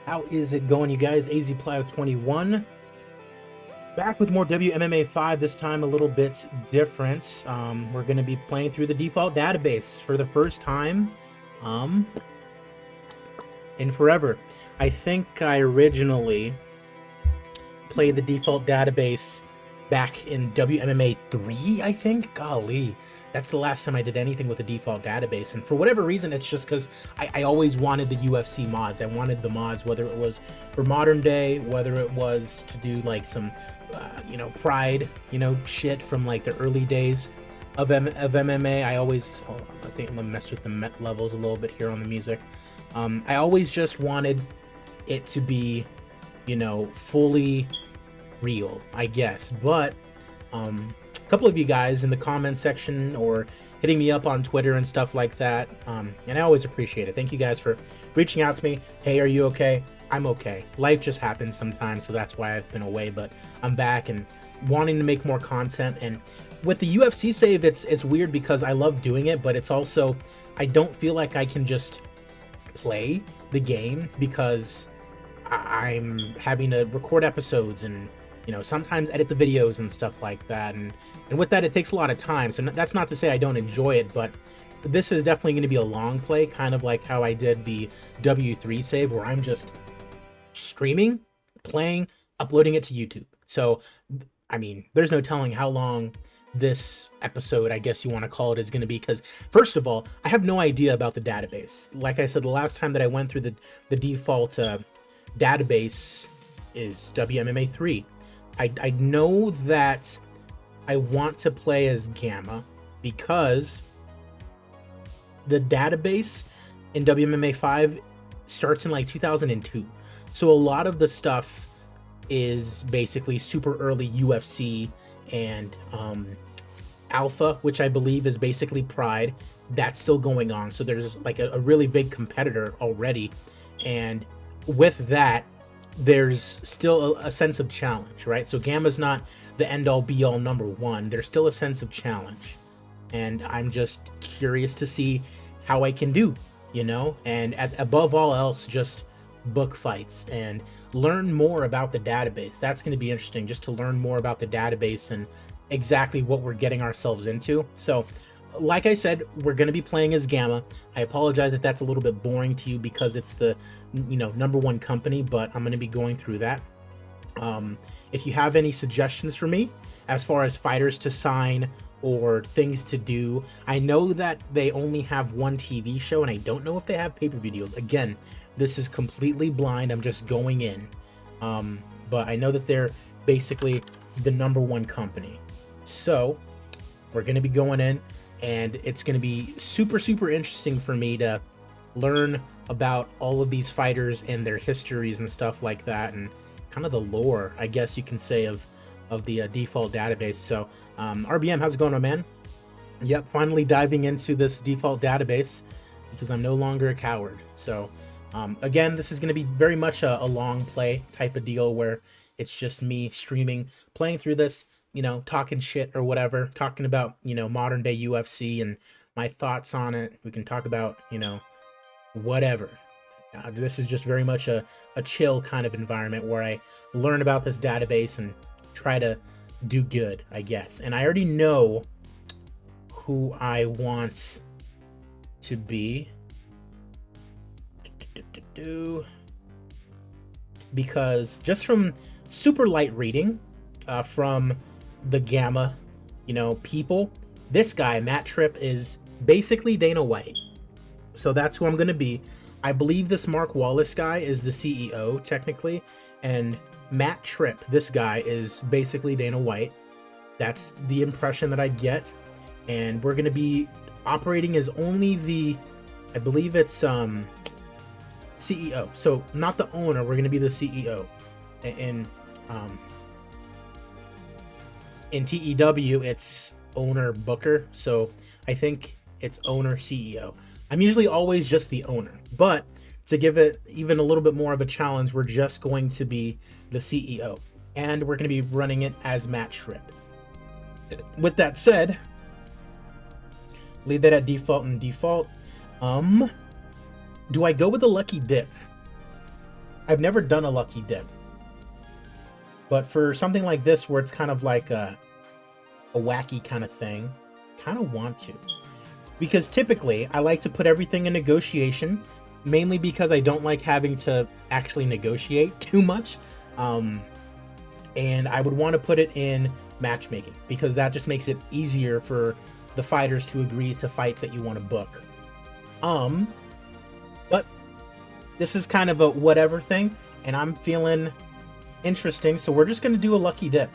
How is it going, you guys? AZPlow21 back with more WMMA 5, this time a little bit different. We're going to be playing through the default database for the first time um, in forever. I think I originally played the default database back in WMMA 3, I think. Golly, that's the last time I did anything with the default database. And for whatever reason, it's just because I always wanted the UFC mods. I wanted the mods, whether it was for modern day, whether it was to do like some, Pride, shit from like the early days of MMA. I always, hold on, I think I'm gonna mess with the levels a little bit here on the music. I always just wanted it to be, fully real, I guess. But a couple of you guys in the comments section or hitting me up on Twitter and stuff like that, and I always appreciate it. Thank you guys for reaching out to me. Hey, are you okay? I'm okay. Life just happens sometimes, so that's why I've been away, but I'm back and wanting to make more content. And with the UFC save, it's weird because I love doing it, but it's also, I don't feel like I can just play the game because I'm having to record episodes and sometimes edit the videos and stuff like that, and with that it takes a lot of time. So that's not to say I don't enjoy it, but this is definitely going to be a long play, kind of like how I did the W3 save, where I'm just streaming, playing, uploading it to YouTube. So I mean, there's no telling how long this episode, I guess you want to call it, is going to be, because first of all, I have no idea about the database. Like I said, the last time that I went through the default database is WMMA 3. I know that I want to play as Gamma because the database in WMMA 5 starts in like 2002. So a lot of the stuff is basically super early UFC and Alpha, which I believe is basically Pride. That's still going on. So there's like a really big competitor already. And with that, there's still a sense of challenge, right? So Gamma's not the end-all be-all number one. There's still a sense of challenge, and I'm just curious to see how I can do, and above all else, just book fights and learn more about the database. That's going to be interesting, just to learn more about the database and exactly what we're getting ourselves into. So like I said, we're going to be playing as Gamma. I apologize if that's a little bit boring to you because it's the number one company, but I'm going to be going through that. If you have any suggestions for me as far as fighters to sign or things to do, I know that they only have one TV show, and I don't know if they have pay-per-view deals. Again, this is completely blind. I'm just going in. But I know that they're basically the number one company. So we're going to be going in, and it's going to be super, super interesting for me to learn about all of these fighters and their histories and stuff like that, and kind of the lore, I guess you can say, of the default database. So RBM, how's it going, my man? Yep, finally diving into this default database because I'm no longer a coward. So again, this is going to be very much a long play type of deal where it's just me streaming, playing through this, talking shit or whatever, talking about, modern day UFC and my thoughts on it. We can talk about, whatever. This is just very much a chill kind of environment where I learn about this database and try to do good, I guess. And I already know who I want to be. Because just from super light reading from the Gamma, people, this guy, Matt Tripp, is basically Dana White. So that's who I'm going to be. I believe this Mark Wallace guy is the CEO, technically, and Matt Tripp, this guy, is basically Dana White. That's the impression that I get, and we're going to be operating as only the, I believe it's CEO. So not the owner, we're going to be the CEO. And in TEW, it's owner Booker, so I think it's owner CEO. I'm usually always just the owner, but to give it even a little bit more of a challenge, we're just going to be the CEO, and we're going to be running it as Matt Tripp. With that said, leave that at default and default. Do I go with the lucky dip? I've never done a lucky dip, but for something like this where it's kind of like a wacky kind of thing, kind of want to. Because typically I like to put everything in negotiation, mainly because I don't like having to actually negotiate too much. And I would want to put it in matchmaking because that just makes it easier for the fighters to agree to fights that you want to book. But this is kind of a whatever thing, and I'm feeling interesting, so we're just going to do a lucky dip.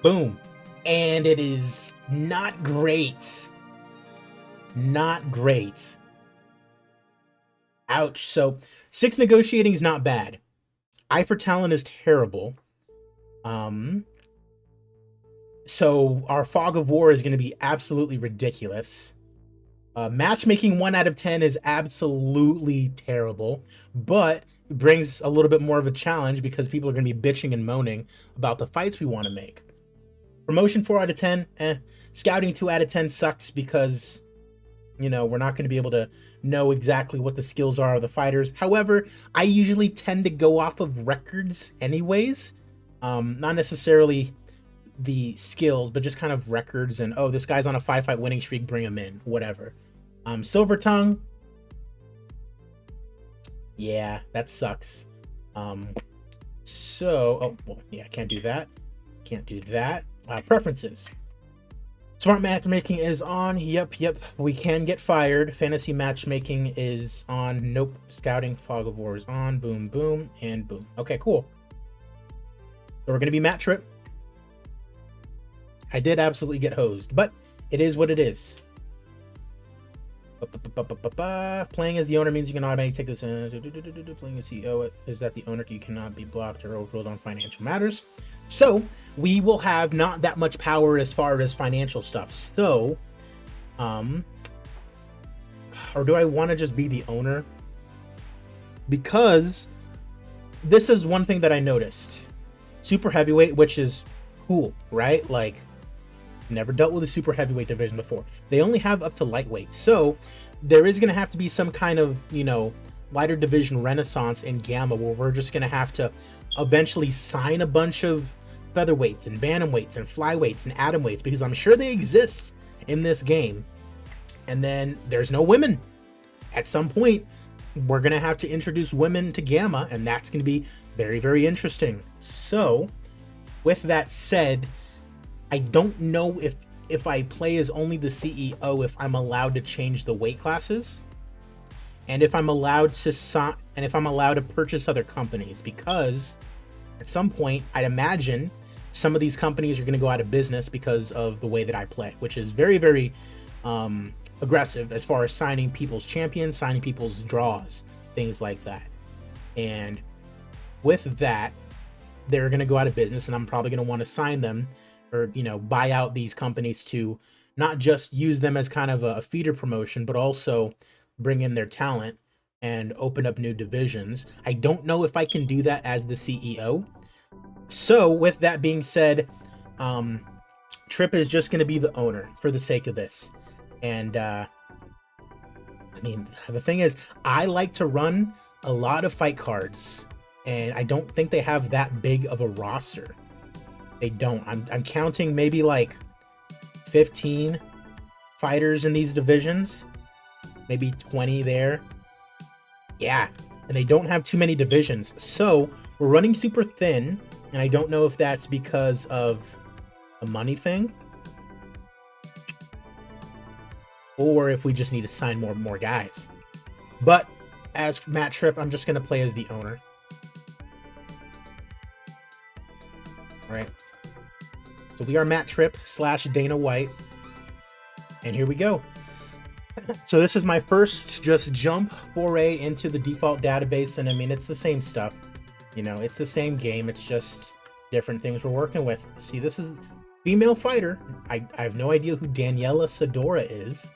Boom. And it is not great. Not great. Ouch. So 6 negotiating is not bad. Eye for talent is terrible. So our fog of war is going to be absolutely ridiculous. Matchmaking 1 out of 10 is absolutely terrible, but it brings a little bit more of a challenge because people are going to be bitching and moaning about the fights we want to make. Promotion 4 out of 10, Scouting 2 out of 10 sucks because, you know, we're not going to be able to know exactly what the skills are of the fighters. However, I usually tend to go off of records anyways. Not necessarily the skills, but just kind of records and, oh, this guy's on a 5-fight winning streak, bring him in, whatever. Silver Tongue. Yeah, that sucks. Oh, well, yeah, can't do that. Can't do that. Preferences. Smart matchmaking is on. Yep. We can get fired. Fantasy matchmaking is on. Nope. Scouting fog of war is on. Boom, boom, and boom. Okay, cool. So we're going to be Matt Tripp. I did absolutely get hosed, but it is what it is. Playing as the owner means you can automatically take this. Playing as CEO is that the owner, you cannot be blocked or overruled on financial matters. So we will have not that much power as far as financial stuff. So, or do I want to just be the owner? Because this is one thing that I noticed. Super heavyweight, which is cool, right? Like, never dealt with a super heavyweight division before. They only have up to lightweight. So there is going to have to be some kind of, you know, lighter division renaissance in Gamma where we're just going to have to eventually sign a bunch of featherweights and bantamweights and flyweights and atomweights because I'm sure they exist in this game. And then there's no women. At some point, we're going to have to introduce women to Gamma, and that's going to be very, very interesting. So with that said, I don't know if I play as only the CEO, if I'm allowed to change the weight classes, and if I'm allowed to purchase other companies, because at some point I'd imagine some of these companies are going to go out of business because of the way that I play, which is very, very aggressive as far as signing people's champions, signing people's draws, things like that. And with that, they're going to go out of business, and I'm probably going to want to sign them or, you know, buy out these companies to not just use them as kind of a feeder promotion, but also bring in their talent and open up new divisions. I don't know if I can do that as the CEO. So with that being said, Tripp is just going to be the owner for the sake of this. And I mean, the thing is, I like to run a lot of fight cards, and I don't think they have that big of a roster. They don't. I'm counting maybe like 15 fighters in these divisions, maybe 20 there. Yeah, and they don't have too many divisions. So we're running super thin, and I don't know if that's because of a money thing or if we just need to sign more guys. But as for Matt Tripp, I'm just going to play as the owner. All right. So we are Matt Tripp / Dana White. And here we go. So this is my first just jump foray into the default database. And I mean, it's the same stuff. You know, it's the same game. It's just different things we're working with. See, this is female fighter. I have no idea who Daniela Sedora is.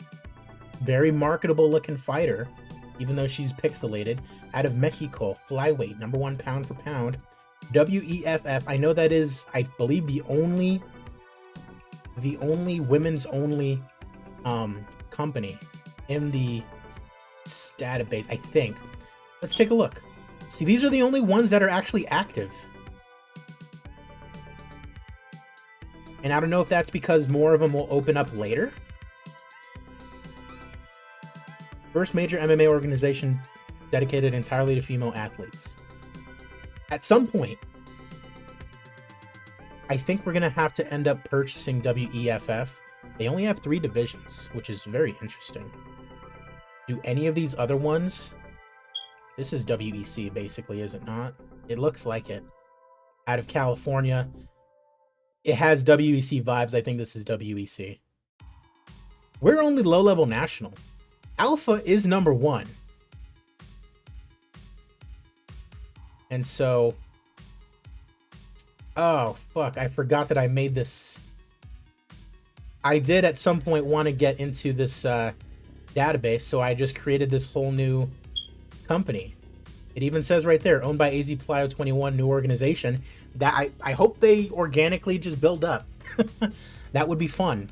Very marketable looking fighter, even though she's pixelated. Out of Mexico, flyweight, #1 pound for pound. WEFF, I know that is, I believe, the only women's only company in the database, I think. Let's take a look. See, these are the only ones that are actually active. And I don't know if that's because more of them will open up later. First major MMA organization dedicated entirely to female athletes. At some point, I think we're going to have to end up purchasing WEFF. They only have 3 divisions, which is very interesting. Do any of these other ones... This is WEC, basically, is it not? It looks like it. Out of California. It has WEC vibes. I think this is WEC. We're only low-level national. Alpha is number 1. And so... Oh, fuck. I forgot that I made this... I did at some point want to get into this database, so I just created this whole new company. It even says right there, owned by AZ Plyo 21, new organization. That I hope they organically just build up. That would be fun.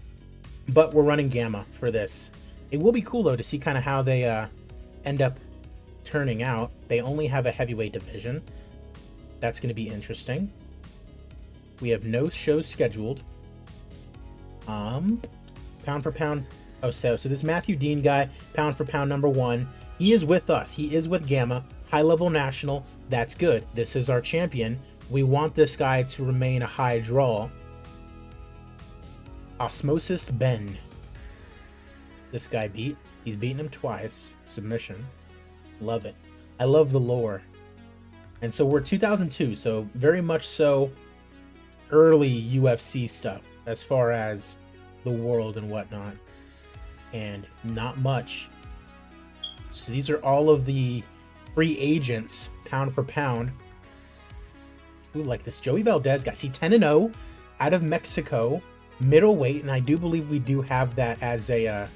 But we're running Gamma for this. It will be cool, though, to see kind of how they end up turning out. They only have a heavyweight division. That's going to be interesting. We have no shows scheduled. Pound for pound. Oh, so this Matthew Dean guy, pound for pound number 1. He is with us. He is with Gamma. High-level national. That's good. This is our champion. We want this guy to remain a high draw. Osmosis Ben. This guy he's beaten him twice. Submission. Love it. I love the lore. And so we're 2002, so very much so early UFC stuff as far as the world and whatnot. And not much. So these are all of the free agents, pound for pound. Ooh, like this Joey Valdez guy. See, 10-0 out of Mexico, middleweight, and I do believe we do have that as a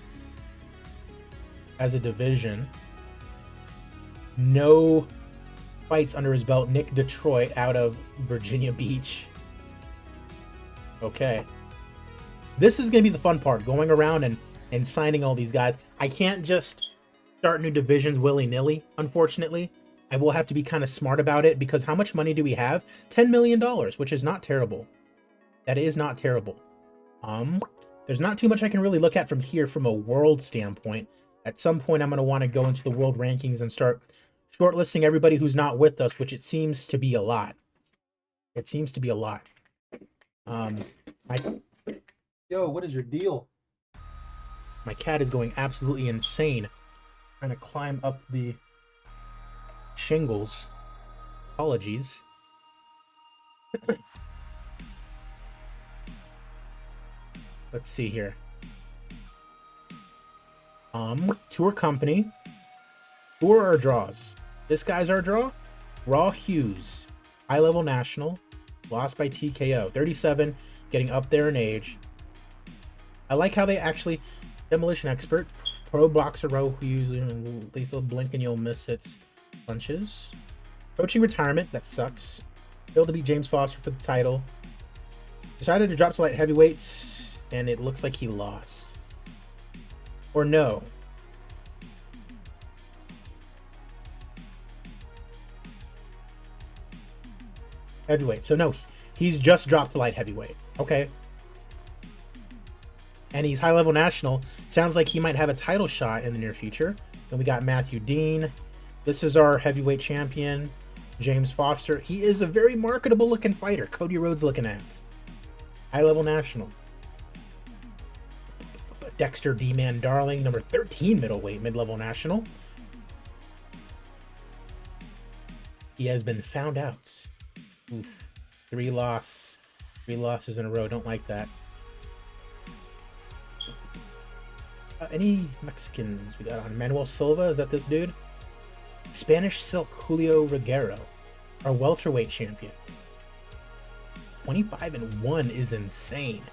division. No fights under his belt. Nick Detroit out of Virginia Beach. Okay. This is going to be the fun part, going around and signing all these guys. I can't just start new divisions willy-nilly, unfortunately. I will have to be kind of smart about it, because how much money do we have? $10 million, which is not terrible. That is not terrible. There's not too much I can really look at from here from a world standpoint. At some point, I'm going to want to go into the world rankings and start shortlisting everybody who's not with us, which it seems to be a lot. It seems to be a lot. Yo, what is your deal? My cat is going absolutely insane, trying to climb up the shingles. Apologies. Let's see here. Tour company. Who are our draws? This guy's our draw. Raw Hughes, high-level national, lost by TKO. 37, getting up there in age. I like how they actually... Demolition expert. Pro boxer Raw Hughes, lethal blink and you'll miss its punches. Coaching retirement, that sucks. Failed to beat James Foster for the title. Decided to drop to light heavyweights, and it looks like he lost. Or no. Heavyweight. So no, he's just dropped to light heavyweight. Okay. And he's high-level national. Sounds like he might have a title shot in the near future. Then we got Matthew Dean. This is our heavyweight champion, James Foster. He is a very marketable-looking fighter. Cody Rhodes-looking ass. High-level national. Dexter D-Man Darling, number 13 middleweight, mid-level national. He has been found out. Oof. 3 losses in a row. Don't like that. Any Mexicans we got on? Manuel Silva, is that this dude? Spanish Silk Julio Reguero, our welterweight champion. 25-1 is insane.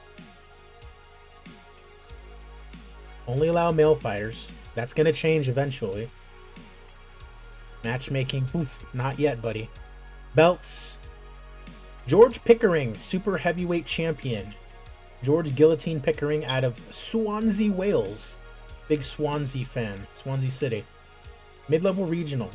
Only allow male fighters. That's going to change eventually. Matchmaking. Oof, not yet, buddy. Belts. George Pickering, super heavyweight champion. George Guillotine Pickering out of Swansea, Wales. Big Swansea fan. Swansea City. Mid-level regional.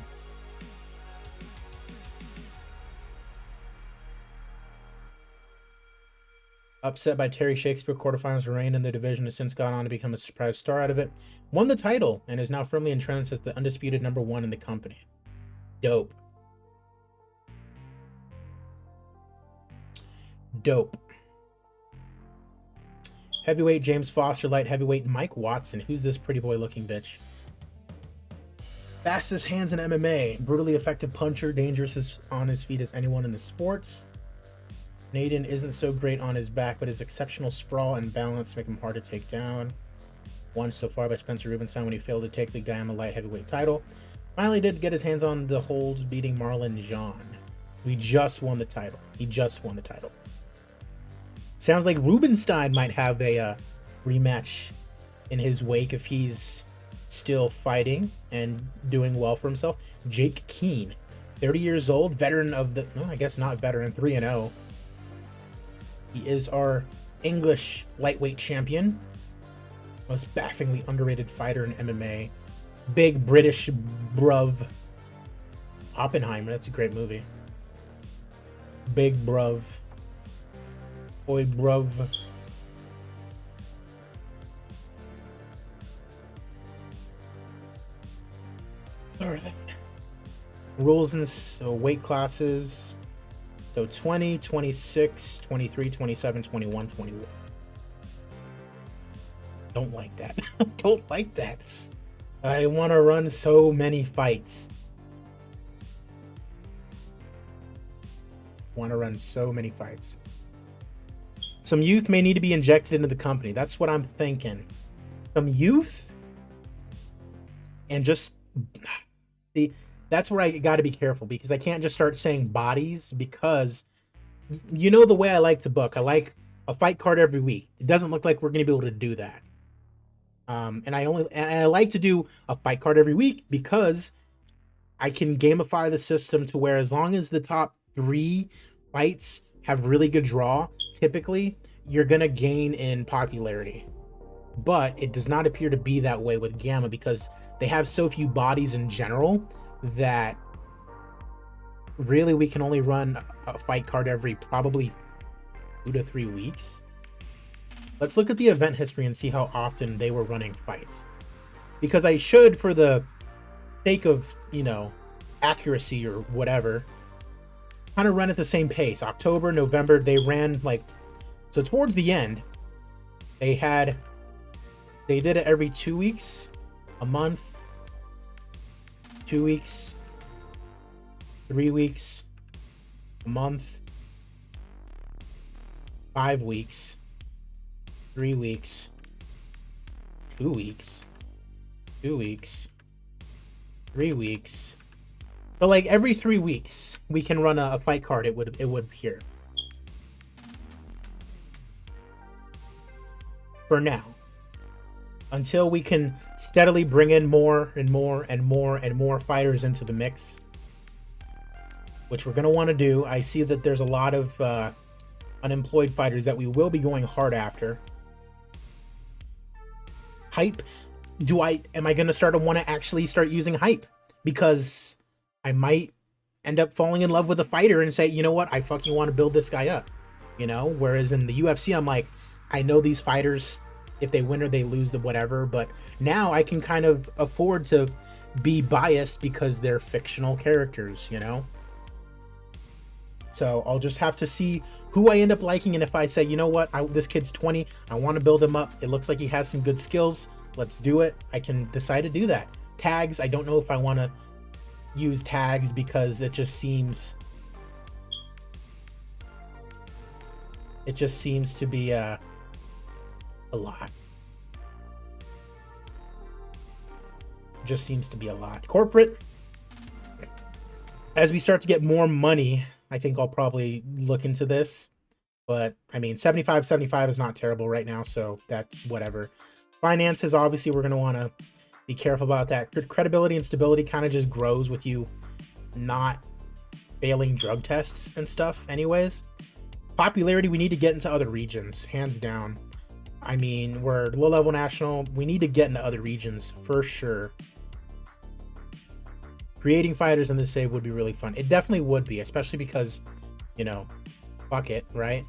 Upset by Terry Shakespeare, quarterfinals remain in the division, has since gone on to become a surprise star out of it. Won the title and is now firmly entrenched as the undisputed #1 in the company. Dope. Dope. Heavyweight James Foster, light heavyweight Mike Watson. Who's this pretty boy looking bitch? Fastest hands in MMA. Brutally effective puncher, dangerous on his feet as anyone in the sport. Naden isn't so great on his back, but his exceptional sprawl and balance make him hard to take down. Won so far by Spencer Rubenstein when he failed to take the guy on the light heavyweight title. Finally did get his hands on the hold, beating Marlon Jean. We just won the title. He just won the title. Sounds like Rubenstein might have a rematch in his wake if he's still fighting and doing well for himself. Jake Keane, 30 years old, veteran of the... No, I guess not veteran, 3-0. He is our English lightweight champion. Most bafflingly underrated fighter in MMA. Big British bruv. Oppenheimer, that's a great movie. Big bruv. Boy bruv. Alright. Rules and weight classes. So 20, 26, 23, 27, 21, 21. Don't like that. Don't like that. I want to run so many fights. Want to run so many fights. Some youth may need to be injected into the company. That's what I'm thinking. Some youth. And just... See, that's where I got to be careful, because I can't just start saying bodies, because you know the way I like to book. I like a fight card every week. It doesn't look like we're going to be able to do that. And I like to do a fight card every week because I can gamify the system to where as long as the top 3 fights have really good draw, typically you're going to gain in popularity. But it does not appear to be that way with Gamma, because they have so few bodies in general that really we can only run a fight card every probably 2 to 3 weeks. Let's look at the event history and see how often they were running fights. Because I should, for the sake of, you know, accuracy or whatever, kind of run at the same pace. October, November, they ran like... So towards the end, they did it every 2 weeks, a month, 2 weeks, 3 weeks, a month, 5 weeks, 3 weeks, 2 weeks, 2 weeks, 3 weeks. So like every 3 weeks we can run a fight card. It would appear. For now. Until we can steadily bring in more and more and more and more fighters into the mix, which we're going to want to do. I see that there's a lot of unemployed fighters that we will be going hard after. Hype. Am I going to start to want to actually start using hype? Because I might end up falling in love with a fighter and say, you know what, I fucking want to build this guy up. You know, whereas in the UFC, I'm like, I know these fighters, if they win or they lose, the whatever, but now I can kind of afford to be biased because they're fictional characters, you know? So I'll just have to see who I end up liking, and if I say, you know what, this kid's 20, I want to build him up, it looks like he has some good skills, let's do it, I can decide to do that. Tags, I don't know if I want to use tags because it just seems to be a lot. Just seems to be a lot. Corporate, as we start to get more money, I think I'll probably look into this. But I mean, 75 is not terrible right now, so that whatever. Finances, obviously we're going to want to be careful about that. Credibility and stability kind of just grows with you not failing drug tests and stuff anyways. Popularity, we need to get into other regions, hands down. I mean, we're low-level national. We need to get into other regions for sure. creating fighters in the save would be really fun. It definitely would be, especially because, you know, fuck it, right?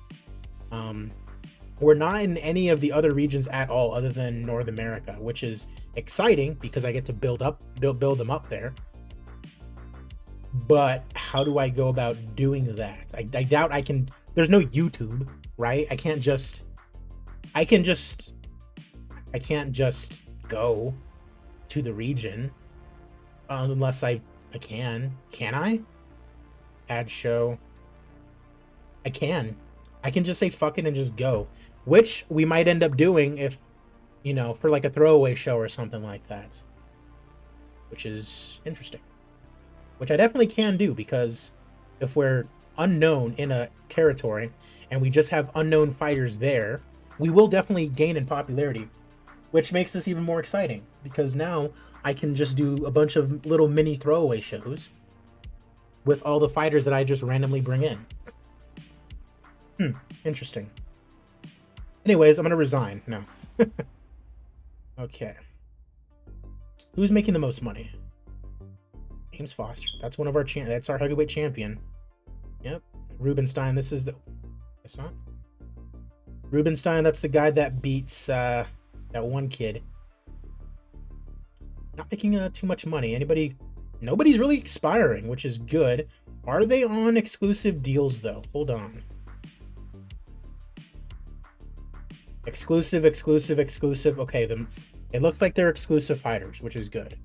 We're not in any of the other regions at all other than North America, which is exciting because I get to build them up there. But how do I go about doing that? I doubt I can. There's no YouTube, right? I can't just go to the region unless I can. Can I? Add show. I can just say fuck it and just go, which we might end up doing if, you know, for like a throwaway show or something like that, which is interesting, which I definitely can do, because if we're unknown in a territory and we just have unknown fighters there, we will definitely gain in popularity, which makes this even more exciting because now I can just do a bunch of little mini throwaway shows with all the fighters that I just randomly bring in. Interesting. Anyways, I'm gonna resign. No. Okay. Who's making the most money? James Foster. That's one of our that's our heavyweight champion. Yep. Rubenstein. This is the. It's not. Rubenstein. That's the guy that beats that one kid. Not making too much money. Nobody's really expiring, which is good. Are they on exclusive deals though? Hold on. Exclusive. Okay, it looks like they're exclusive fighters, which is good.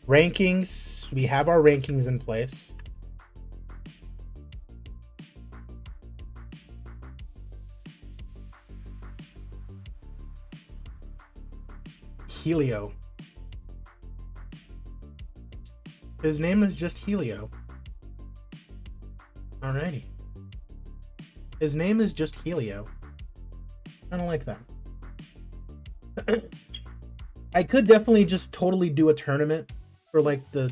Rankings. We have our rankings in place. Helio. His name is just Helio. Alrighty. His name is just Helio. I don't like that. I could definitely just totally do a tournament for like the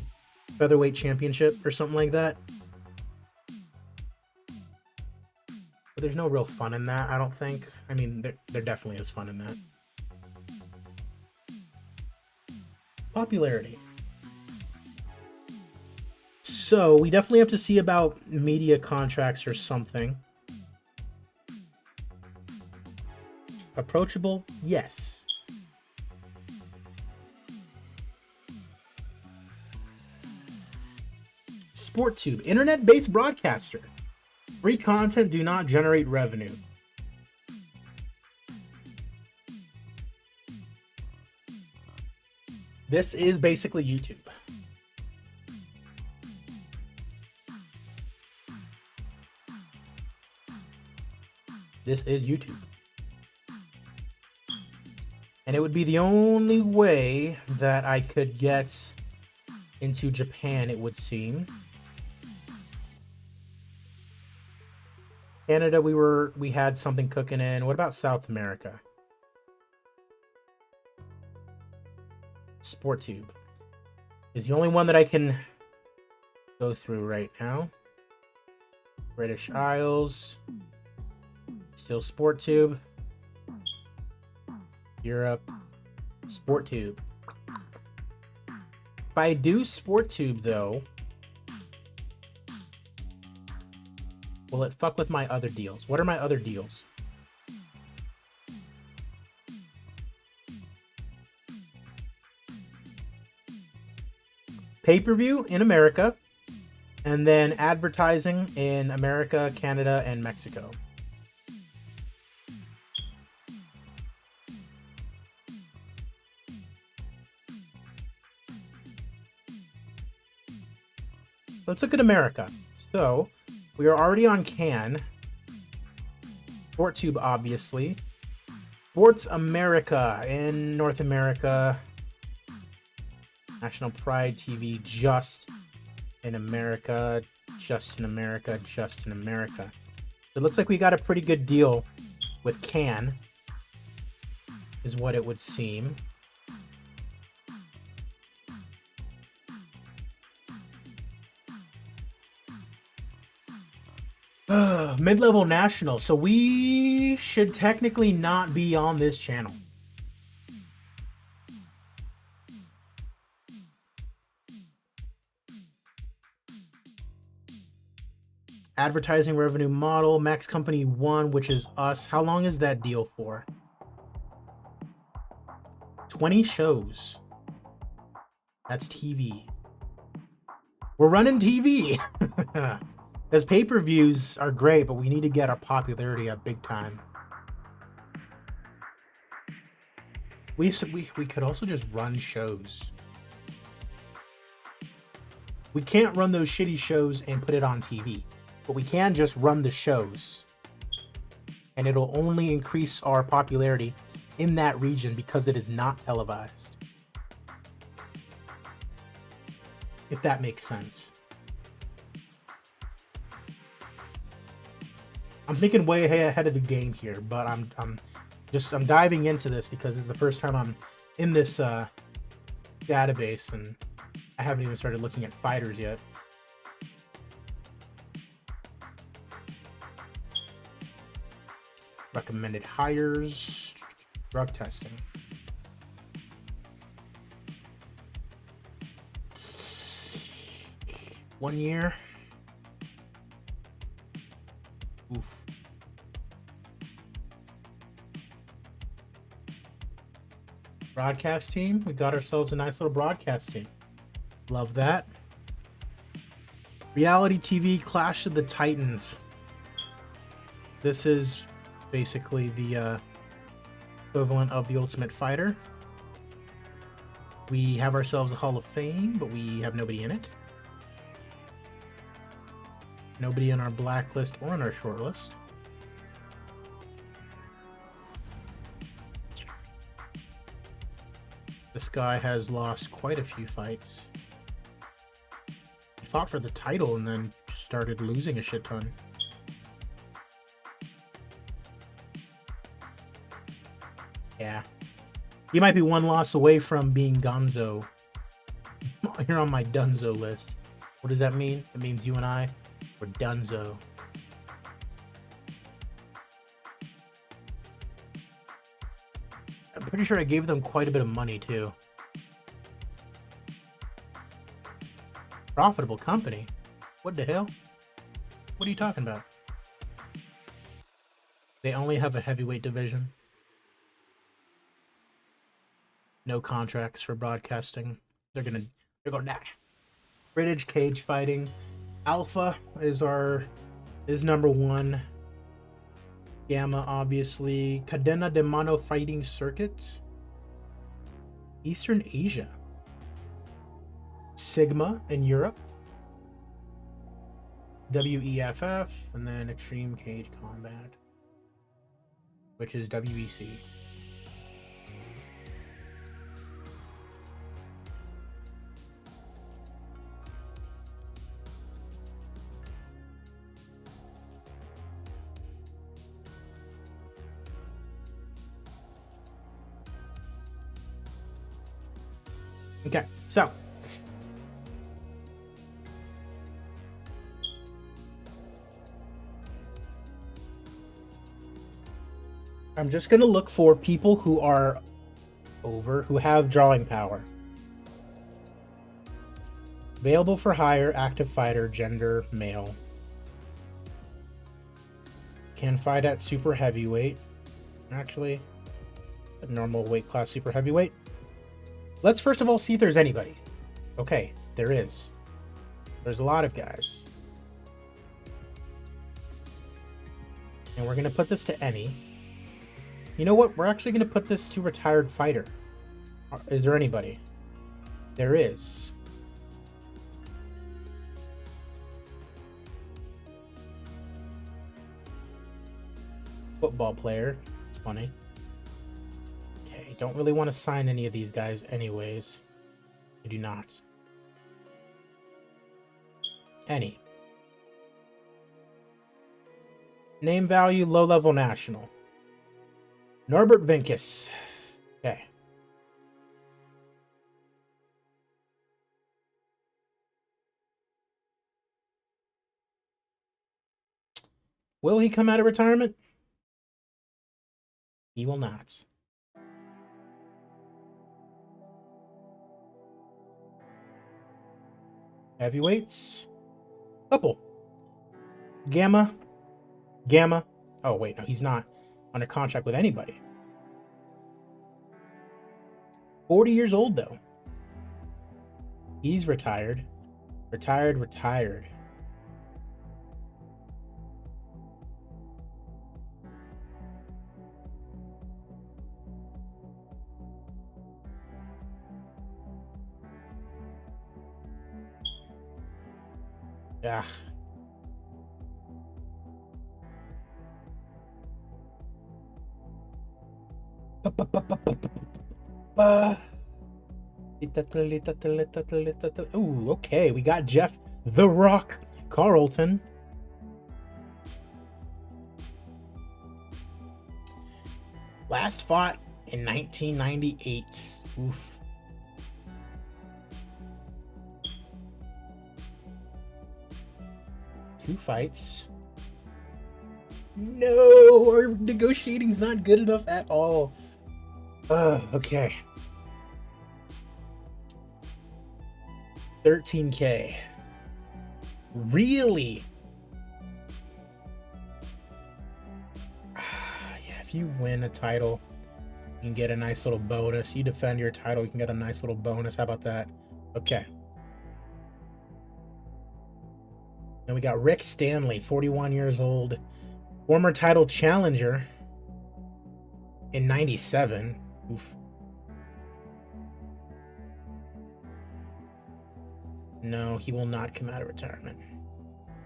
featherweight championship or something like that. But there's no real fun in that, I don't think. I mean, there definitely is fun in that. Popularity. So we definitely have to see about media contracts or something. Approachable? Yes. SportTube, internet-based broadcaster. Free content do not generate revenue. This is basically YouTube. This is YouTube. And it would be the only way that I could get into Japan, it would seem. Canada, we had something cooking in. What about South America? SportTube is the only one that I can go through right now. British Isles, still SportTube. Europe, SportTube. If I do SportTube though, will it fuck with my other deals? What are my other deals? Pay-per-view in America, and then advertising in America, Canada, and Mexico. Let's look at America. So, we are already on Can. SportTube, obviously. Sports America in North America. National Pride TV, just in America. Just in America. Just in America. It looks like we got a pretty good deal with Can, is what it would seem. Mid-level national. So we should technically not be on this channel. Advertising revenue model, Max Company 1, which is us. How long is that deal for? 20 shows. That's TV. We're running TV. Because pay-per-views are great, but we need to get our popularity up big time. We could also just run shows. We can't run those shitty shows and put it on TV, but we can just run the shows. And it'll only increase our popularity in that region because it is not televised. If that makes sense. I'm thinking way ahead of the game here, but I'm diving into this because it's the first time I'm in this database, and I haven't even started looking at fighters yet. Recommended hires, drug testing. One year. Oof. Broadcast team. We got ourselves a nice little broadcast team. Love that. Reality TV, Clash of the Titans. This is basically the equivalent of the Ultimate Fighter. We have ourselves a Hall of Fame, but we have nobody in it. Nobody in our blacklist or in our shortlist. This guy has lost quite a few fights. He fought for the title and then started losing a shit ton. Yeah. He might be one loss away from being Gonzo. You're on my Dunzo list. What does that mean? It means you and I were Dunzo. I'm pretty sure I gave them quite a bit of money too. Profitable company? What the hell? What are you talking about? They only have a heavyweight division. No contracts for broadcasting. They're gonna die. British cage fighting. Alpha is number one. Gamma, obviously. Cadena de Mano fighting circuit. Eastern Asia. Sigma in Europe. WEFF, and then Extreme Cage Combat, which is WEC. Okay, so I'm just going to look for people who are who have drawing power. Available for hire, active fighter, gender, male. Can fight at super heavyweight. Actually, a normal weight class super heavyweight. Let's first of all see if there's anybody. Okay, there is. There's a lot of guys. And we're going to put this to any. You know what? We're actually going to put this to retired fighter. Is there anybody? There is. Football player. It's funny. Okay, don't really want to sign any of these guys anyways. I do not. Any. Name value, low level national. Norbert Vinkus. Okay. Will he come out of retirement? He will not. Heavyweights. Couple. Gamma. Gamma. Oh, wait, no, he's not under contract with anybody. 40 years old, though. He's retired. Retired. Yeah. Ooh, okay. We got Jeff The Rock Carlton. Last fought in 1998. Oof. Two fights. No, our negotiating's not good enough at all. Okay. 13K. Really? Yeah, if you win a title, you can get a nice little bonus. You defend your title, you can get a nice little bonus. How about that? Okay. Then we got Rick Stanley, 41 years old. Former title challenger in 97. Oof. No, he will not come out of retirement.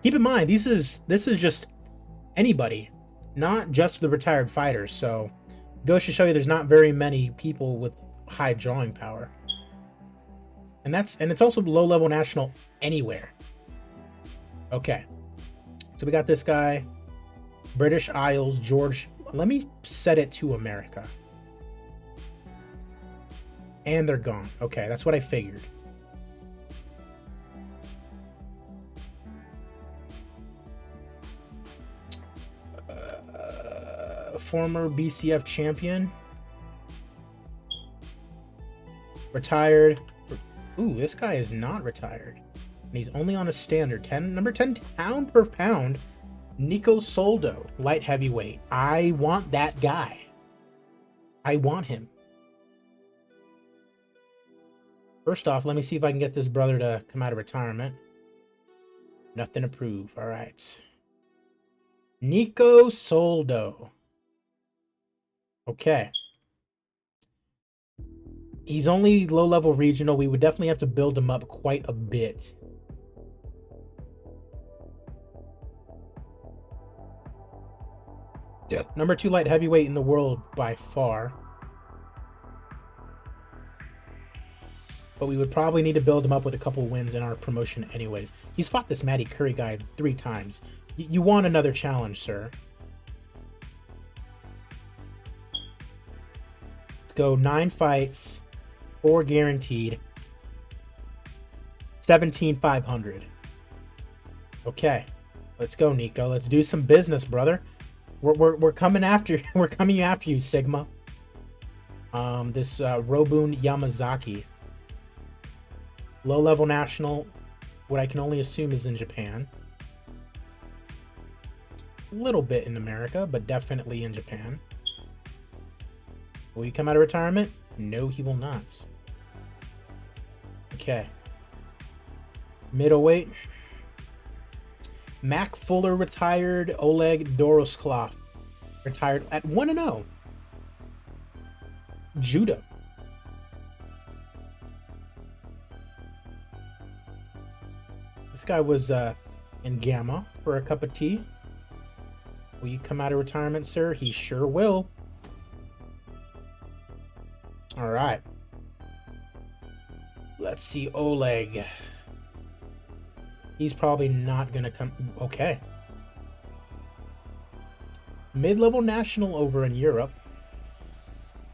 Keep in mind, this is just anybody, not just the retired fighters. So, goes to show you there's not very many people with high drawing power. And it's also low level national anywhere. Okay. So we got this guy, British Isles, George. Let me set it to America. And they're gone. Okay, that's what I figured. Former BCF champion. Retired. Ooh, this guy is not retired. And he's only on a standard. Number 10 pound per pound. Nico Soldo, light heavyweight. I want that guy. I want him. First off, let me see if I can get this brother to come out of retirement. Nothing to prove. All right. Nico Soldo. Okay. He's only low-level regional. We would definitely have to build him up quite a bit. Yeah. Number 2 light heavyweight in the world by far. But we would probably need to build him up with a couple wins in our promotion anyways. He's fought this Matty Curry guy 3 times. You want another challenge, sir. Let's go 9 fights, 4 guaranteed, 17,500. Okay, let's go, Nico. Let's do some business, brother. We're coming after. We're coming after you, Sigma. This Robun Yamazaki, low-level national. What I can only assume is in Japan. A little bit in America, but definitely in Japan. Will he come out of retirement? No, he will not. Okay. Middleweight. Mac Fuller retired. Oleg Dorosklov retired at 1-0. Judo. This guy was in Gamma for a cup of tea. Will you come out of retirement, sir? He sure will. All right. Let's see Oleg. He's probably not going to come. Okay. Mid-level national over in Europe.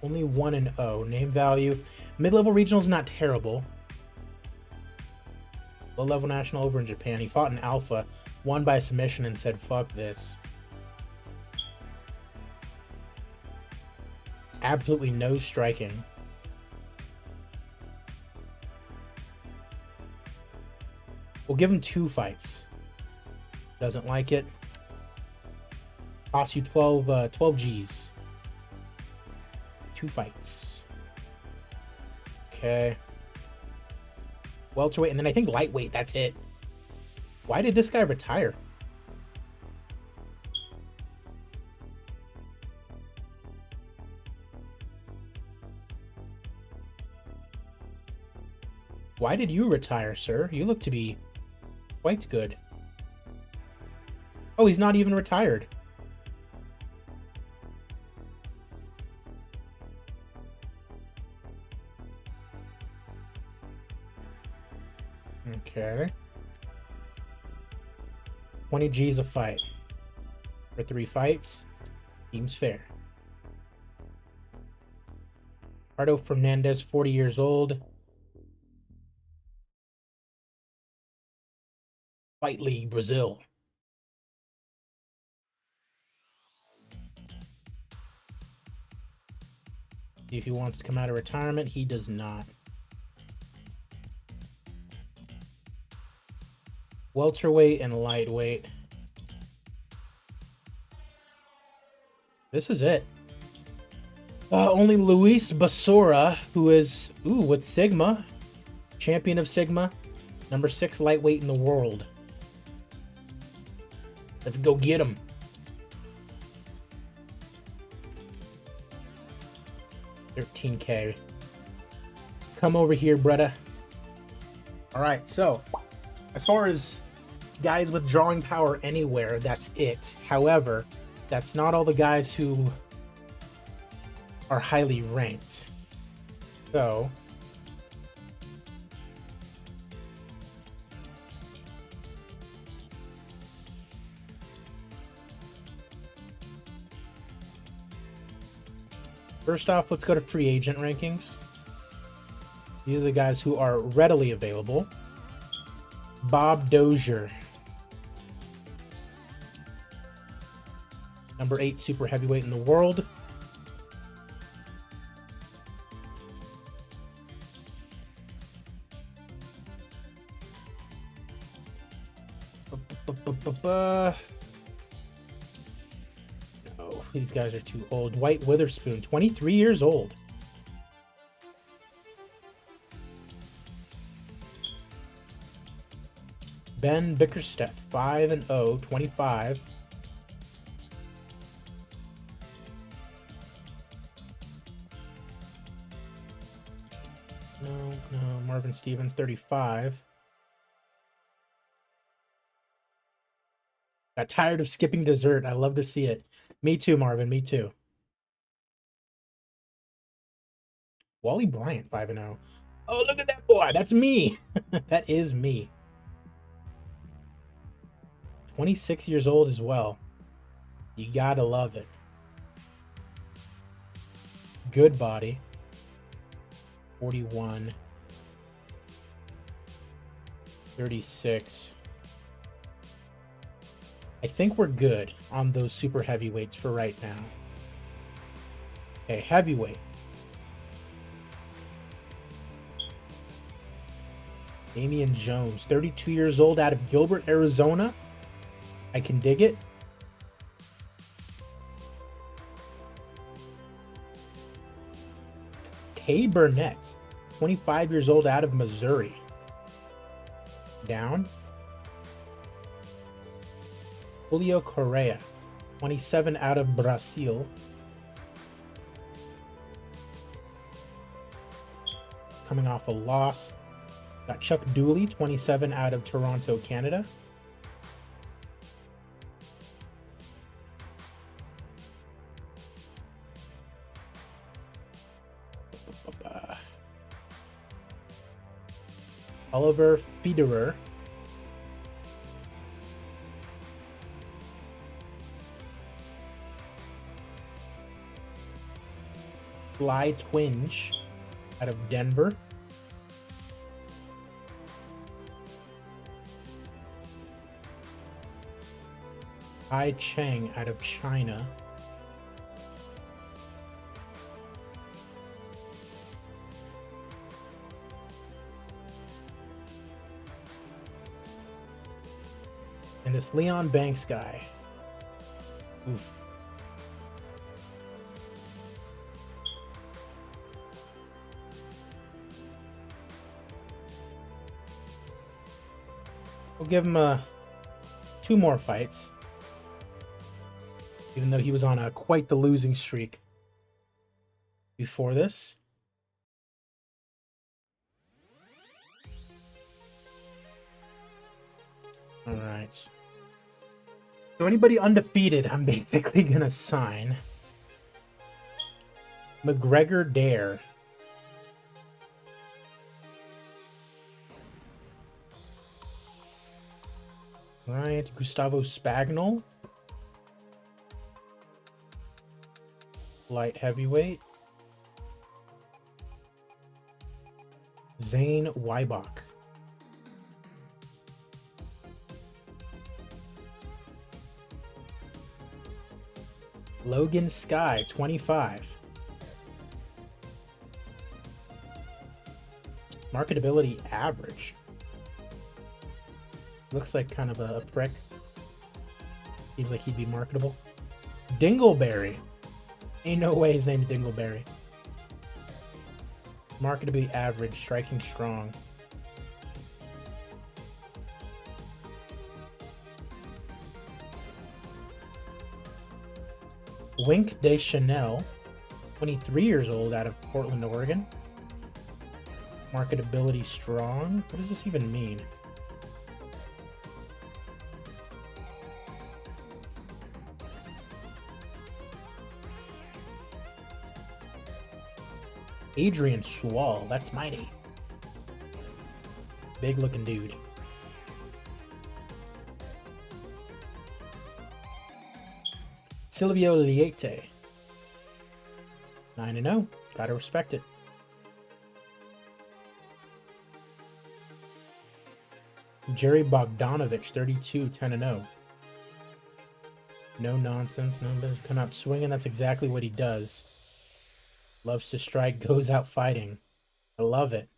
Only 1-0. Name value. Mid-level regional is not terrible. Low-level national over in Japan. He fought in Alpha, won by submission, and said, fuck this. Absolutely no striking. We'll give him 2 fights. Doesn't like it. Costs you 12 Gs. 2 fights. Okay. Welterweight, and then I think lightweight, that's it. Why did this guy retire? Why did you retire, sir? You look to be quite good. Oh, he's not even retired. Okay. 20 Gs a fight. For 3 fights. Seems fair. Ricardo Fernandez, 40 years old. Fight League, Brazil. See if he wants to come out of retirement. He does not. Welterweight and lightweight. This is it. Only Luis Basora, who is, with Sigma. Champion of Sigma. Number 6 lightweight in the world. Let's go get him. $13K. Come over here, brother. All right, so as far as guys with drawing power anywhere, that's it. However, that's not all the guys who are highly ranked. So first off, let's go to free agent rankings. These are the guys who are readily available. Bob Dozier. Number 8 super heavyweight in the world. No, these guys are too old. Dwight Witherspoon, 23 years old. Ben Bickerstaff, 5-0, 25. No, Marvin Stevens, 35. Got tired of skipping dessert. I love to see it. Me too, Marvin. Me too. Wally Bryant, 5-0. Oh, look at that boy. That's me. That is me. 26 years old as well. You gotta love it. Good body. 41. 36. I think we're good on those super heavyweights for right now. Okay, heavyweight. Damian Jones, 32 years old, out of Gilbert, Arizona. I can dig it. Tay Burnett, 25 years old, out of Missouri. Down. Julio Correa, 27, out of Brazil. Coming off a loss. Got Chuck Dooley, 27, out of Toronto, Canada. Oliver Federer. Fly Twinge, out of Denver. Ai Cheng, out of China. And this Leon Banks guy. Oof. We'll give him 2 more fights, even though he was on quite the losing streak before this. All right. So anybody undefeated, I'm basically gonna sign. McGregor Dare. Right, Gustavo Spagnol. Light heavyweight. Zane Wybach. Logan Sky, 25. Marketability average. Looks like kind of a prick. Seems like he'd be marketable. Dingleberry. Ain't no way his name's Dingleberry. Marketability average, striking strong. Wink Deschanel, 23 years old, out of Portland, Oregon. Marketability strong. What does this even mean? Adrian Swall, that's mighty. Big looking dude. Silvio Liete. 9-0. Gotta respect it. Jerry Bogdanovich, 32, 10-0. No nonsense. No, come out swinging. That's exactly what he does. Loves to strike, goes out fighting. I love it.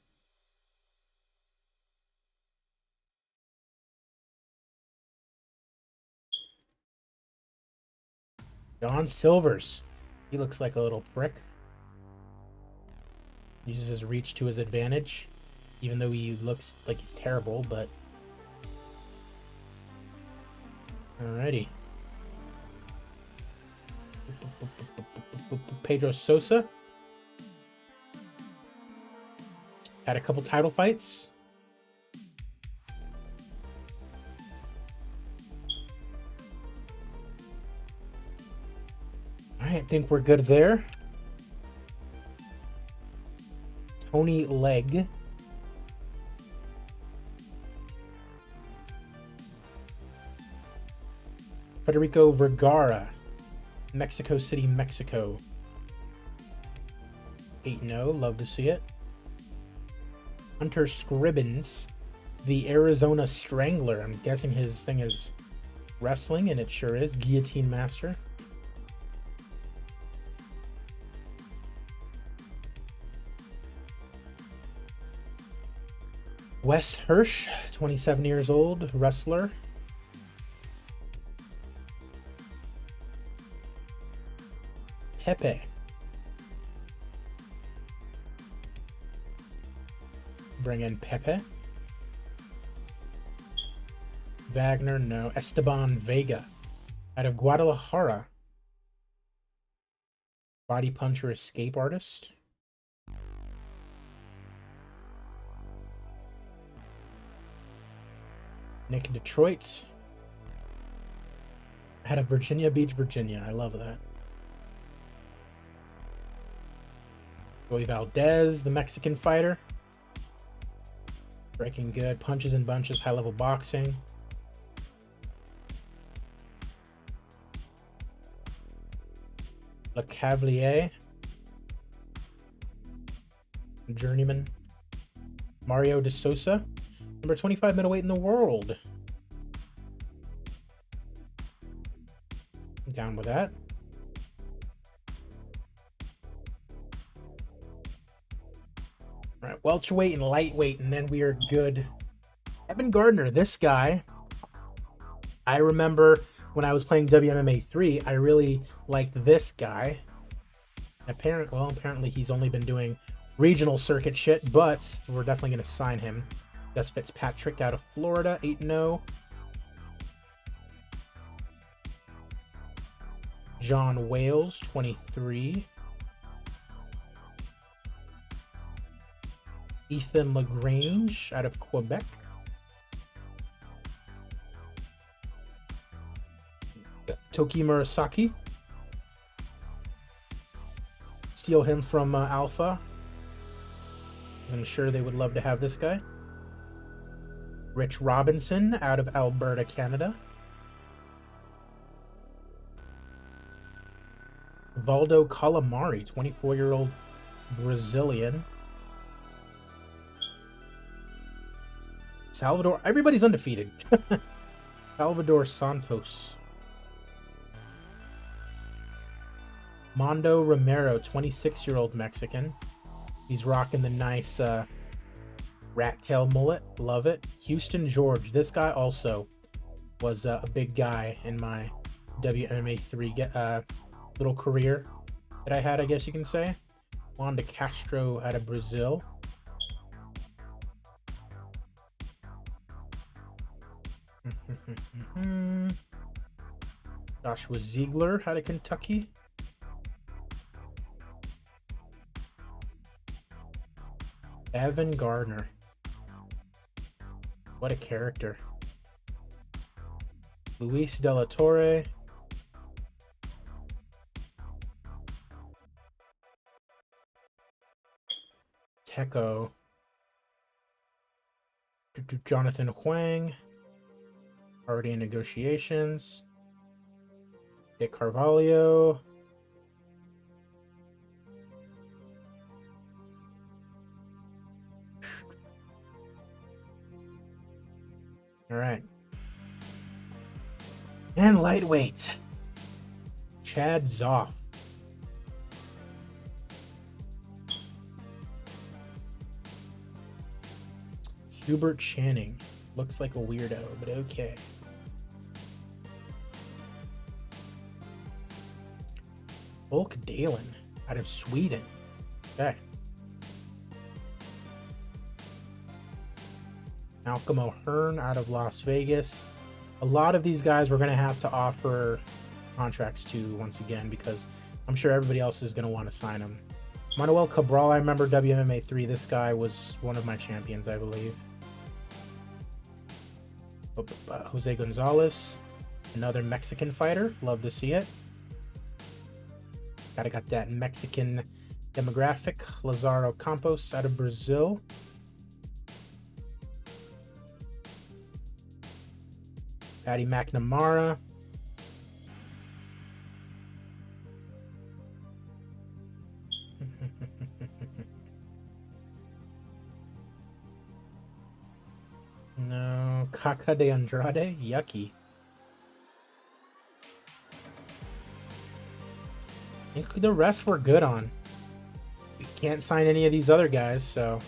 Don Silvers. He looks like a little prick. Uses his reach to his advantage, even though he looks like he's terrible, but... Alrighty. Pedro Sosa. Had a couple title fights. Alright, I think we're good there. Tony Legg. Federico Vergara. Mexico City, Mexico. 8-0, love to see it. Hunter Scribbins, the Arizona Strangler. I'm guessing his thing is wrestling, and it sure is. Guillotine Master. Wes Hirsch, 27 years old, wrestler. Pepe. Bring in Pepe. Wagner, no. Esteban Vega, out of Guadalajara. Body puncher, escape artist. Nick Detroit, out of Virginia Beach, Virginia. I love that. Joey Valdez, the Mexican fighter. Breaking good. Punches and bunches. High-level boxing. Le Cavalier. Journeyman. Mario de Sosa. Number 25 middleweight in the world. I'm down with that. All right, welterweight and lightweight, and then we are good. Evan Gardner, this guy, I remember when I was playing WMMA 3, I really liked this guy. Apparently he's only been doing regional circuit shit, but we're definitely going to sign him. Gus Fitzpatrick out of Florida, 8-0. John Wales, 23. Ethan LaGrange out of Quebec. Toki Murasaki. Steal him from Alpha. I'm sure they would love to have this guy. Rich Robinson out of Alberta, Canada. Valdo Calamari, 24-year-old Brazilian. Salvador, everybody's undefeated. Salvador Santos. Mondo Romero, 26-year-old Mexican. He's rocking the nice rat tail mullet. Love it. Houston George. This guy also was a big guy in my WMMA 3 little career that I had, I guess you can say. Juan de Castro out of Brazil. Joshua Ziegler out of Kentucky. Evan Gardner. What a character. Luis De La Torre. Teco. Jonathan Huang. Already in negotiations. Dick Carvalho. All right. And lightweight. Chad Zoff. Hubert Channing. Looks like a weirdo, but okay. Volk Dalen out of Sweden. Okay. Malcolm O'Hearn out of Las Vegas. A lot of these guys we're going to have to offer contracts to once again because I'm sure everybody else is going to want to sign them. Manuel Cabral, I remember WMMA 3. This guy was one of my champions, I believe. Jose Gonzalez, another Mexican fighter. Love to see it. Gotta got that Mexican demographic. Lazaro Campos out of Brazil. Patty McNamara. No, Caca de Andrade, yucky. I think the rest we're good on. We can't sign any of these other guys, so.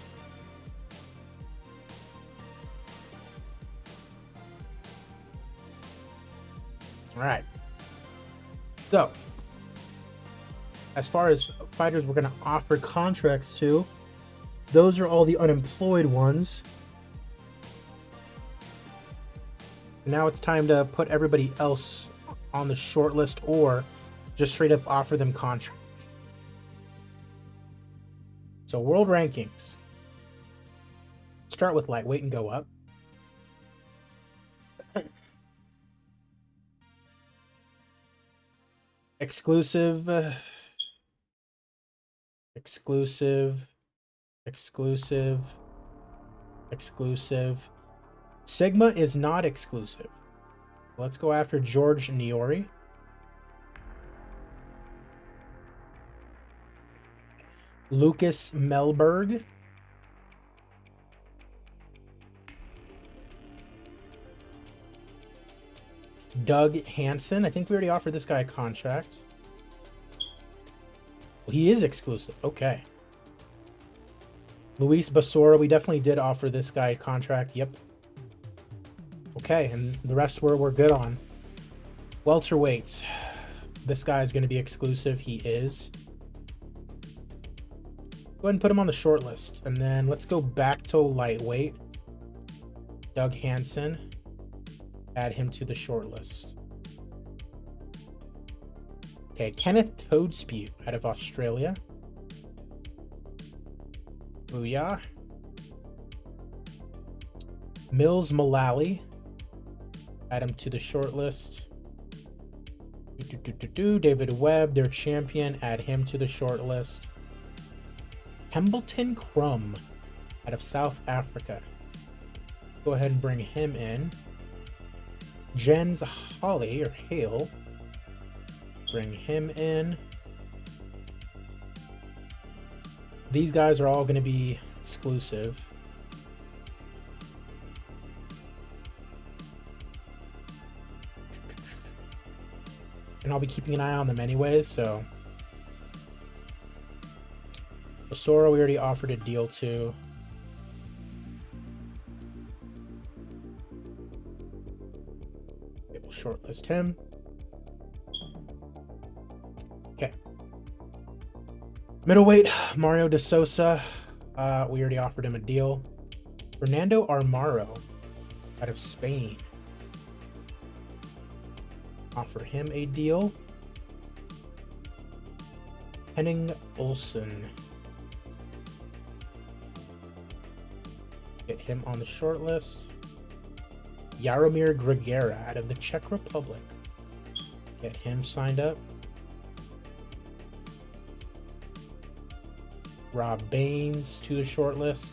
All right. So, as far as fighters we're going to offer contracts to, those are all the unemployed ones. Now it's time to put everybody else on the short list or just straight up offer them contracts. So world rankings. Start with lightweight and go up. Exclusive. Exclusive. Sigma is not exclusive. Let's go after George Niori. Lucas Melberg. Doug Hansen. I think we already offered this guy a contract. Well, he is exclusive. Okay. Luis Basora. We definitely did offer this guy a contract. Yep. Okay, and the rest we're good on. Welterweight. This guy is going to be exclusive. He is. Go ahead and put him on the short list. And then let's go back to lightweight. Doug Hansen. Add him to the short list. Okay, Kenneth Toadspew out of Australia. Booyah. Mills Mullally. Add him to the short list. David Webb, their champion. Add him to the short list. Hambleton Crum out of South Africa. Go ahead and bring him in. Jens Holly or Hale. Bring him in. These guys are all going to be exclusive. And I'll be keeping an eye on them anyways, so. Osoro, we already offered a deal to. Okay, we'll shortlist him. Okay. Middleweight, Mario de Sosa. We already offered him a deal. Fernando Armaro out of Spain. Offer him a deal. Henning Olsen. Get him on the short list. Jaromir Grigera out of the Czech Republic. Get him signed up. Rob Baines to the short list.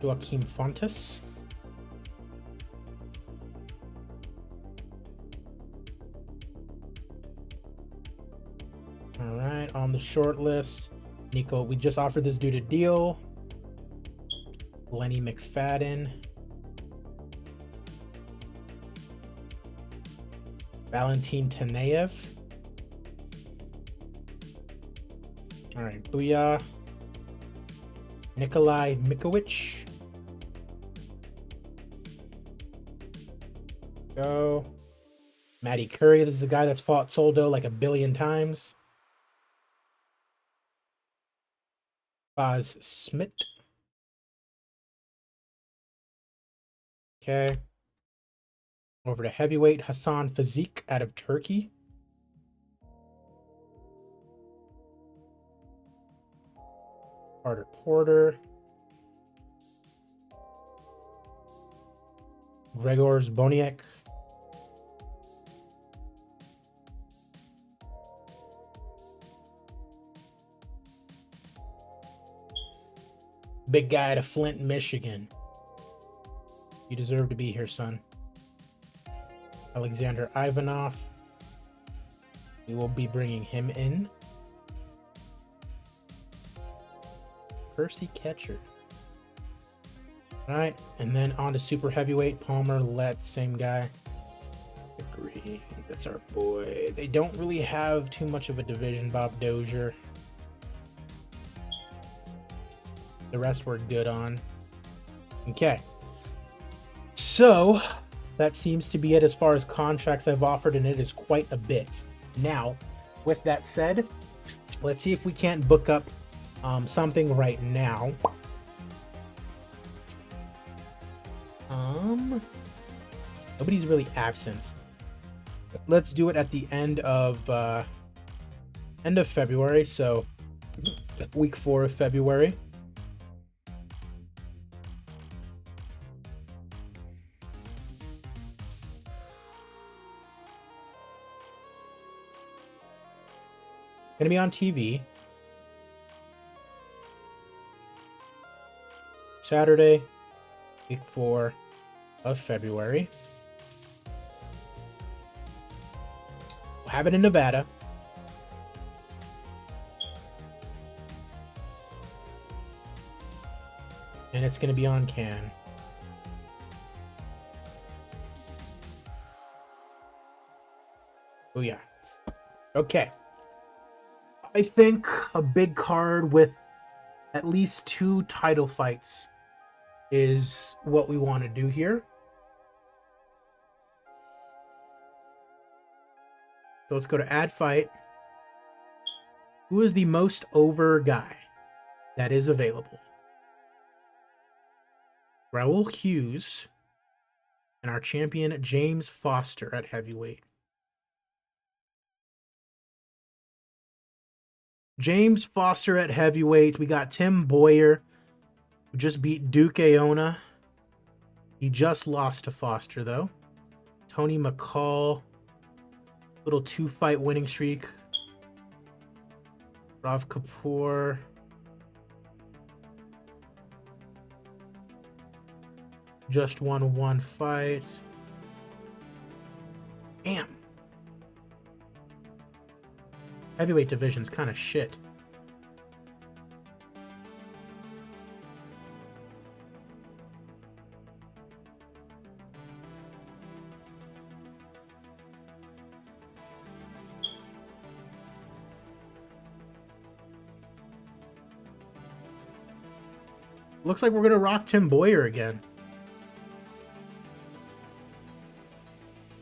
Joaquim Fontes. All right, on the short list, Nico, we just offered this dude a deal. Lenny McFadden. Valentin Taneyev. All right, Booyah. Nikolai Mikovic. Go. Matty Curry. This is the guy that's fought Soldo like 1 billion times. Baz Smith. Okay. Over to heavyweight, Hassan Fazik out of Turkey. Carter Porter. Gregors Boniek. Big guy out of Flint, Michigan. You deserve to be here, son. Alexander Ivanov. We will be bringing him in. Percy Ketcher. All right, and then on to super heavyweight, Palmer Lett, same guy. Green, that's our boy. They don't really have too much of a division, Bob Dozier. The rest we're good on. Okay. So, that seems to be it as far as contracts I've offered, and it is quite a bit. Now, with that said, let's see if we can't book up something right now. Nobody's really absent. Let's do it at the end of February, so week 4 of February. Gonna be on TV. Saturday, week 4 of February. We'll have it in Nevada. And it's gonna be on Can. Oh yeah. Okay. I think a big card with At least 2 title fights is what we want to do here. So let's go to add fight. Who is the most over guy that is available? Raul Hughes and our champion James Foster at heavyweight. James Foster at heavyweight. We got Tim Boyer, who just beat Duke Aona. He just lost to Foster, though. Tony McCall. Little 2-fight winning streak. Rav Kapoor. Just won 1 fight. Damn. Heavyweight division's kind of shit. Looks like we're going to rock Tim Boyer again.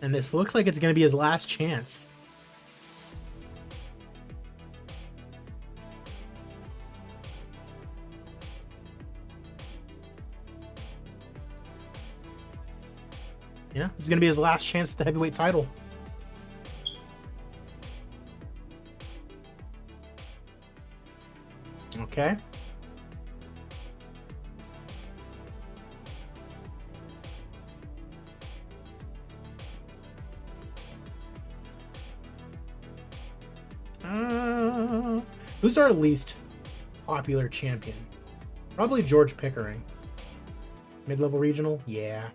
And this looks like it's going to be his last chance. Yeah, this is going to be his last chance at the heavyweight title. Okay. Who's our least popular champion? Probably George Pickering. Mid-level regional? Yeah.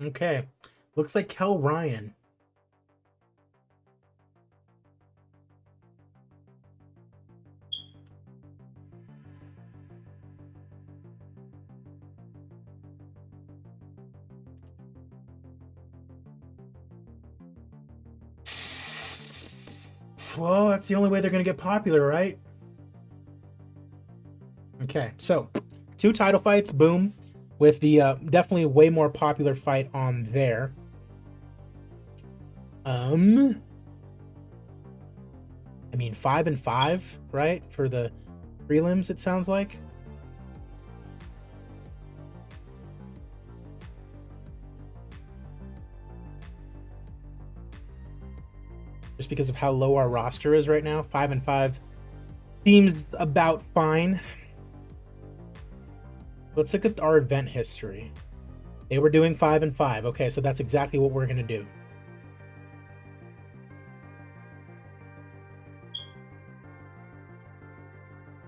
Okay. Looks like Kel Ryan. Well, that's the only way they're going to get popular, right? Okay, so 2 title fights, boom, with the definitely way more popular fight on there. I mean 5-5, right? For the prelims, it sounds like. Just because of how low our roster is right now, 5-5 seems about fine. Let's look at our event history. They were doing 5-5. Okay, so that's exactly what we're gonna do.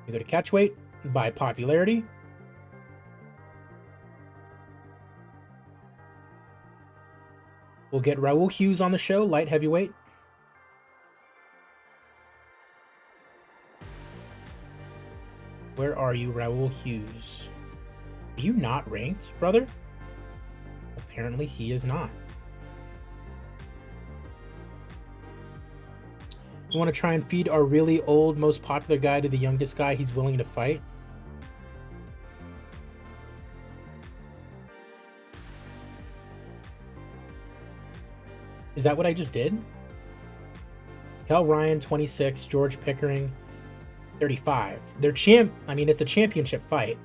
We go to catch weight by popularity. We'll get Raul Hughes on the show, light heavyweight. Where are you, Raul Hughes? Are you not ranked, brother? Apparently he is not. We want to try and feed our really old, most popular guy to the youngest guy he's willing to fight. Is that what I just did? Kel Ryan, 26. George Pickering, 35. They're I mean, it's a championship fight.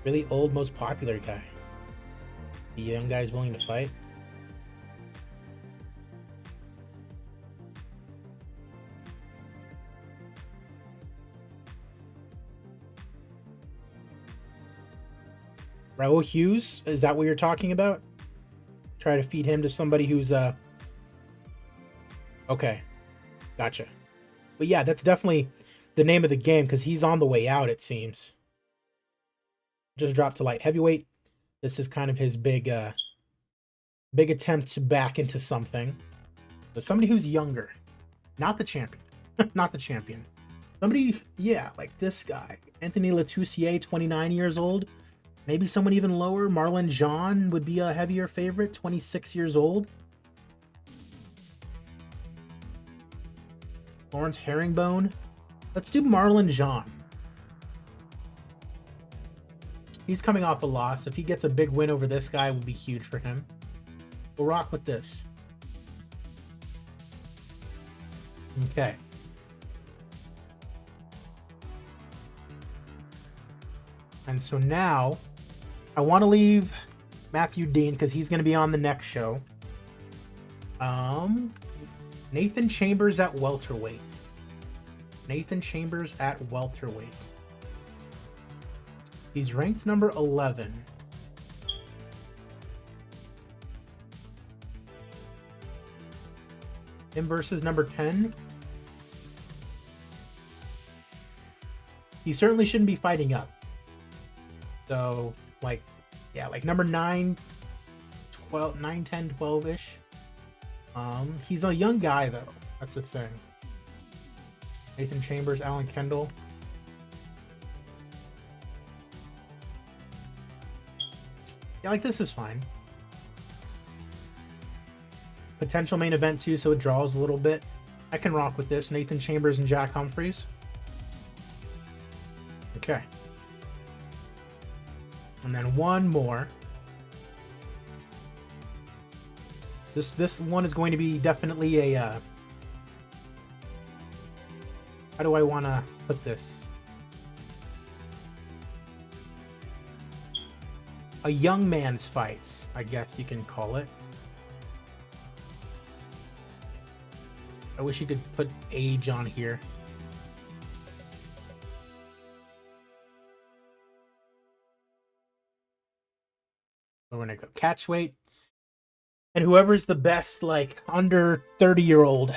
Really old, most popular guy. The young guy's willing to fight. Raul Hughes, is that what you're talking about? Try to feed him to somebody who's okay, gotcha. But yeah, that's definitely the name of the game because he's on the way out, it seems. Just dropped to light heavyweight. This is kind of his big attempt back into something. So somebody who's younger, not the champion, not the champion. Somebody, yeah, like this guy, Anthony Letoussier, 29 years old. Maybe someone even lower. Marlon Jean would be a heavier favorite, 26 years old. Lawrence Herringbone. Let's do Marlon Jean. He's coming off a loss. If he gets a big win over this guy, it would be huge for him. We'll rock with this. Okay. And so now, I want to leave Matthew Dean because he's going to be on the next show. Nathan Chambers at welterweight. Nathan Chambers at welterweight. He's ranked number 11. Him versus number 10. He certainly shouldn't be fighting up. So, like, yeah, like number 9, 12, 9, 10, 12-ish. He's a young guy, though. That's the thing. Nathan Chambers, Alan Kendall. Yeah, like, this is fine. Potential main event, too, so it draws a little bit. I can rock with this. Nathan Chambers and Jack Humphreys. Okay. And then one more. This one is going to be definitely a... how do I want to put this? A young man's fight, I guess you can call it. I wish you could put age on here. We're gonna go catch weight. And whoever's the best, like, under 30-year-old,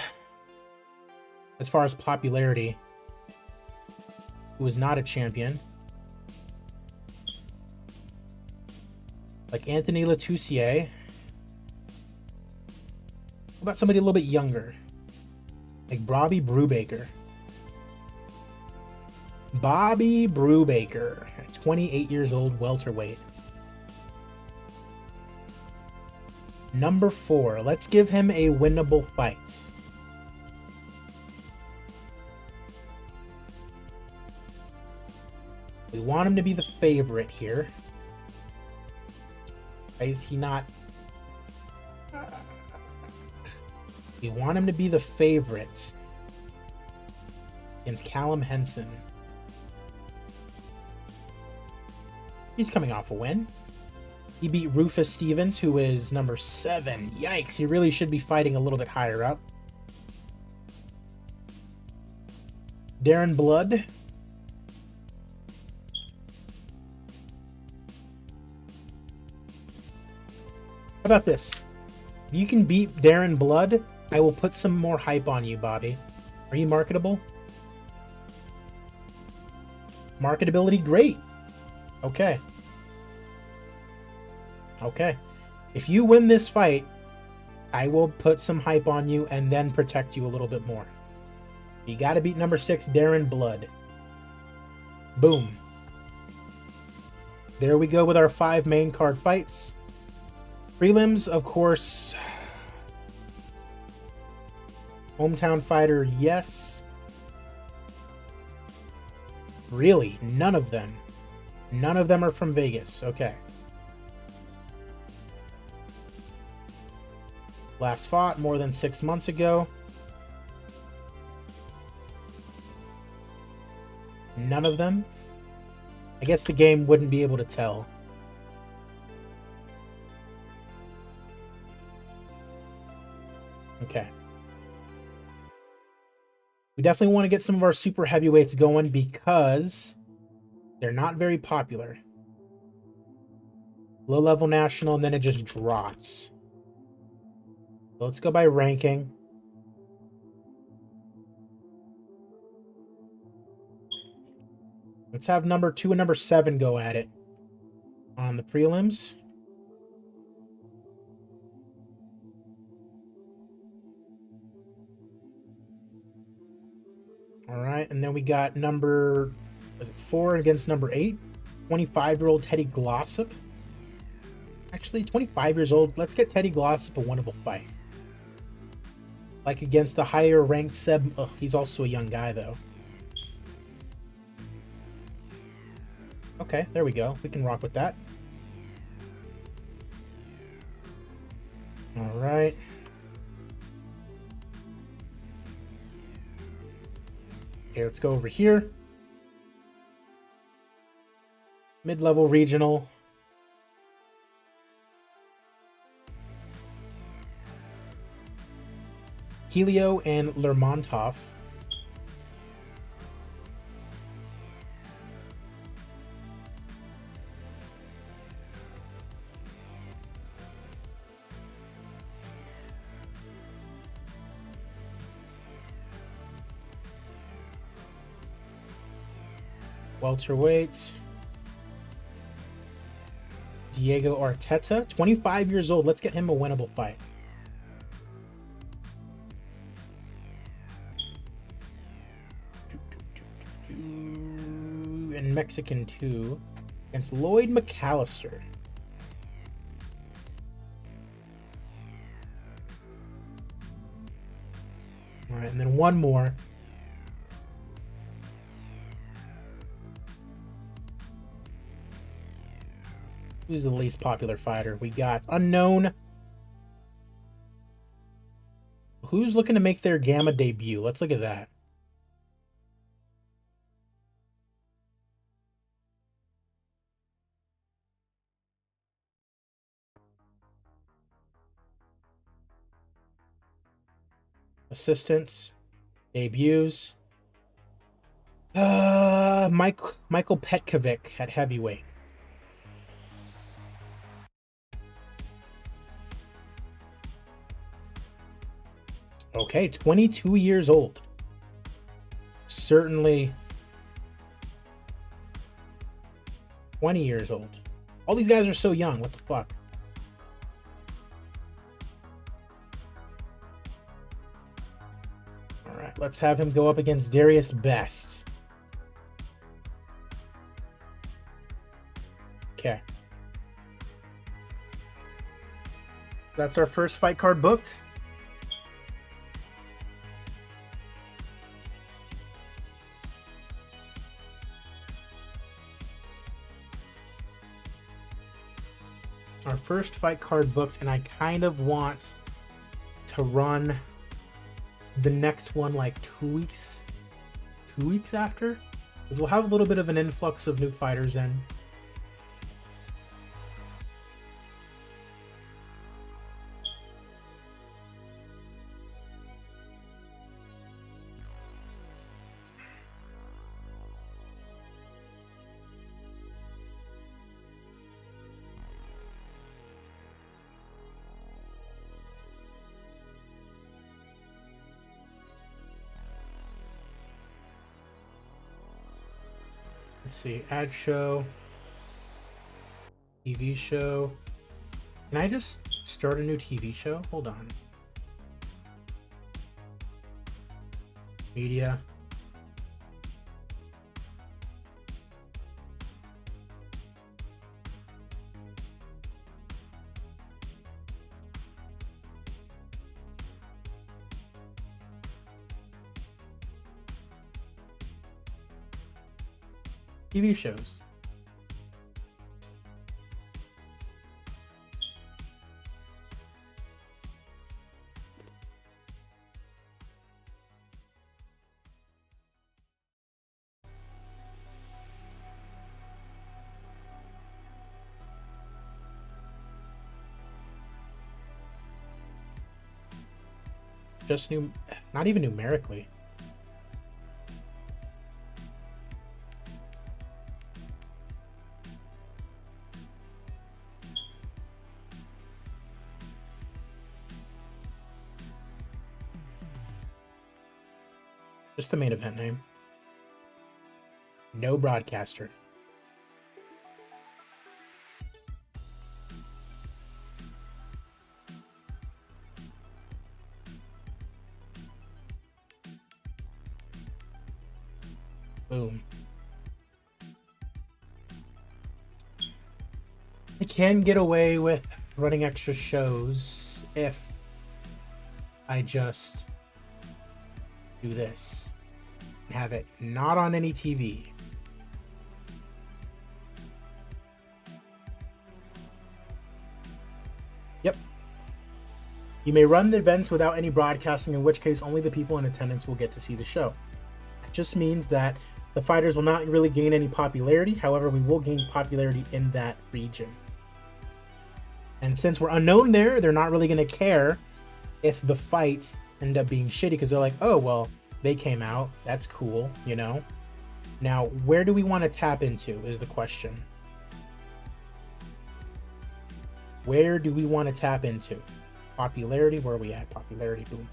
as far as popularity, who is not a champion. Like Anthony Letoussier. What about somebody a little bit younger? Like Bobby Brubaker. Bobby Brubaker, 28 years old, welterweight. Number 4. Let's give him a winnable fight. We want him to be the favorite here. Is he not? We want him to be the favorite against Callum Henson. He's coming off a win. He beat Rufus Stevens, who is number 7. Yikes, he really should be fighting a little bit higher up. Darren Blood. How about this? If you can beat Darren Blood, I will put some more hype on you, Bobby. Are you marketable? Marketability, great. Okay. Okay. If you win this fight, I will put some hype on you and then protect you a little bit more. You got to beat number 6, Darren Blood. Boom. There we go with our 5 main card fights. Prelims, of course. Hometown fighter, yes. Really? None of them. None of them are from Vegas. Okay. Last fought more than 6 months ago. None of them. I guess the game wouldn't be able to tell. Okay. We definitely want to get some of our super heavyweights going because they're not very popular. Low-level national, and then it just drops. So let's go by ranking. Let's have number 2 and number 7 go at it. on the prelims. All right, and then we got number 4 against number 8, 25-year-old Teddy Glossop. Actually, 25 years old. Let's get Teddy Glossop a winnable fight. Like against the higher ranked Seb. Oh, he's also a young guy, though. Okay, there we go. We can rock with that. All right. Okay, let's go over here. Mid-level regional. Helio and Lermontov. Welterweight. Diego Arteta, 25 years old. Let's get him a winnable fight. And Mexican 2 against Lloyd McAllister. All right, and then one more. Who's the least popular fighter? We got unknown. Who's looking to make their Gamma debut? Let's look at that. Assistants, debuts. Michael Petkovic at heavyweight. Okay, 22 years old. Certainly 20 years old. All these guys are so young. What the fuck? All right, let's have him go up against Darius Best. Okay. That's our first fight card booked. Our first fight card booked, and I kind of want to run the next one like 2 weeks after, because we'll have a little bit of an influx of new fighters in. Let's see, ad show, TV show. Can I just start a new TV show? Hold on. Media. TV shows. Just not even numerically. Just the main event name. No broadcaster. Boom. I can get away with running extra shows if I just do this and have it not on any TV. Yep. You may run events without any broadcasting, in which case only the people in attendance will get to see the show. It just means that the fighters will not really gain any popularity. However, we will gain popularity in that region. And since we're unknown there, they're not really going to care if the fights end up being shitty, because they're like, oh, well, they came out. That's cool, you know? Now, where do we want to tap into is the question. Where do we want to tap into? Popularity, where are we at? Popularity, boom.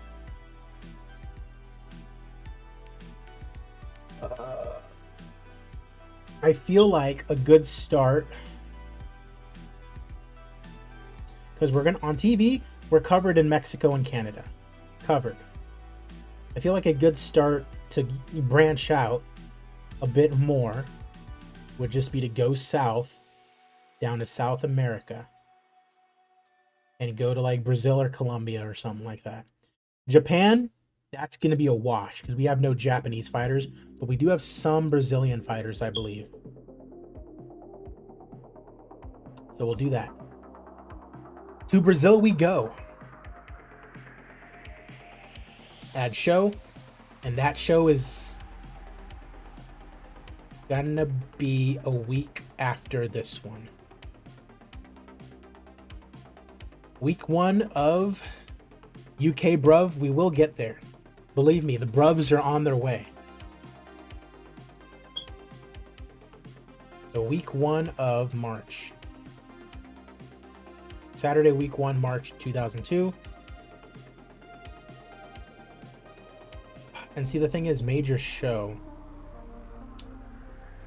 I feel like a good start, because we're gonna on TV, we're covered in Mexico and Canada. Covered. I feel like a good start to branch out a bit more would just be to go south, down to South America, and go to like Brazil or Colombia or something like that. Japan, that's going to be a wash because we have no Japanese fighters, but we do have some Brazilian fighters, I believe. So we'll do that. To Brazil we go. Add show, and that show is gonna be a week after this one. Week 1 of UK Bruv, we will get there. Believe me, the Bruvs are on their way. So week 1 of March. Saturday, week 1, March 2002. And see, the thing is, major show.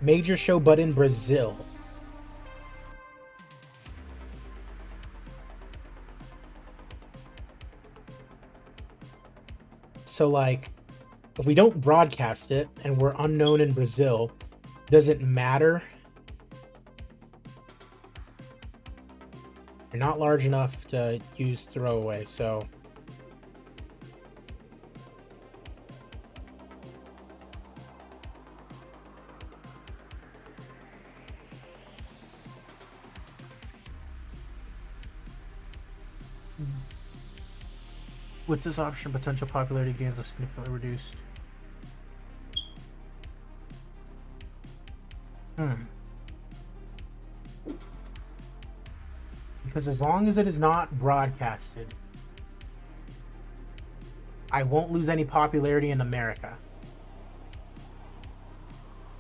Major show, but in Brazil. So, like, if we don't broadcast it and we're unknown in Brazil, does it matter? You're not large enough to use throwaway, so... With this option, potential popularity gains are significantly reduced. Because as long as it is not broadcasted, I won't lose any popularity in America.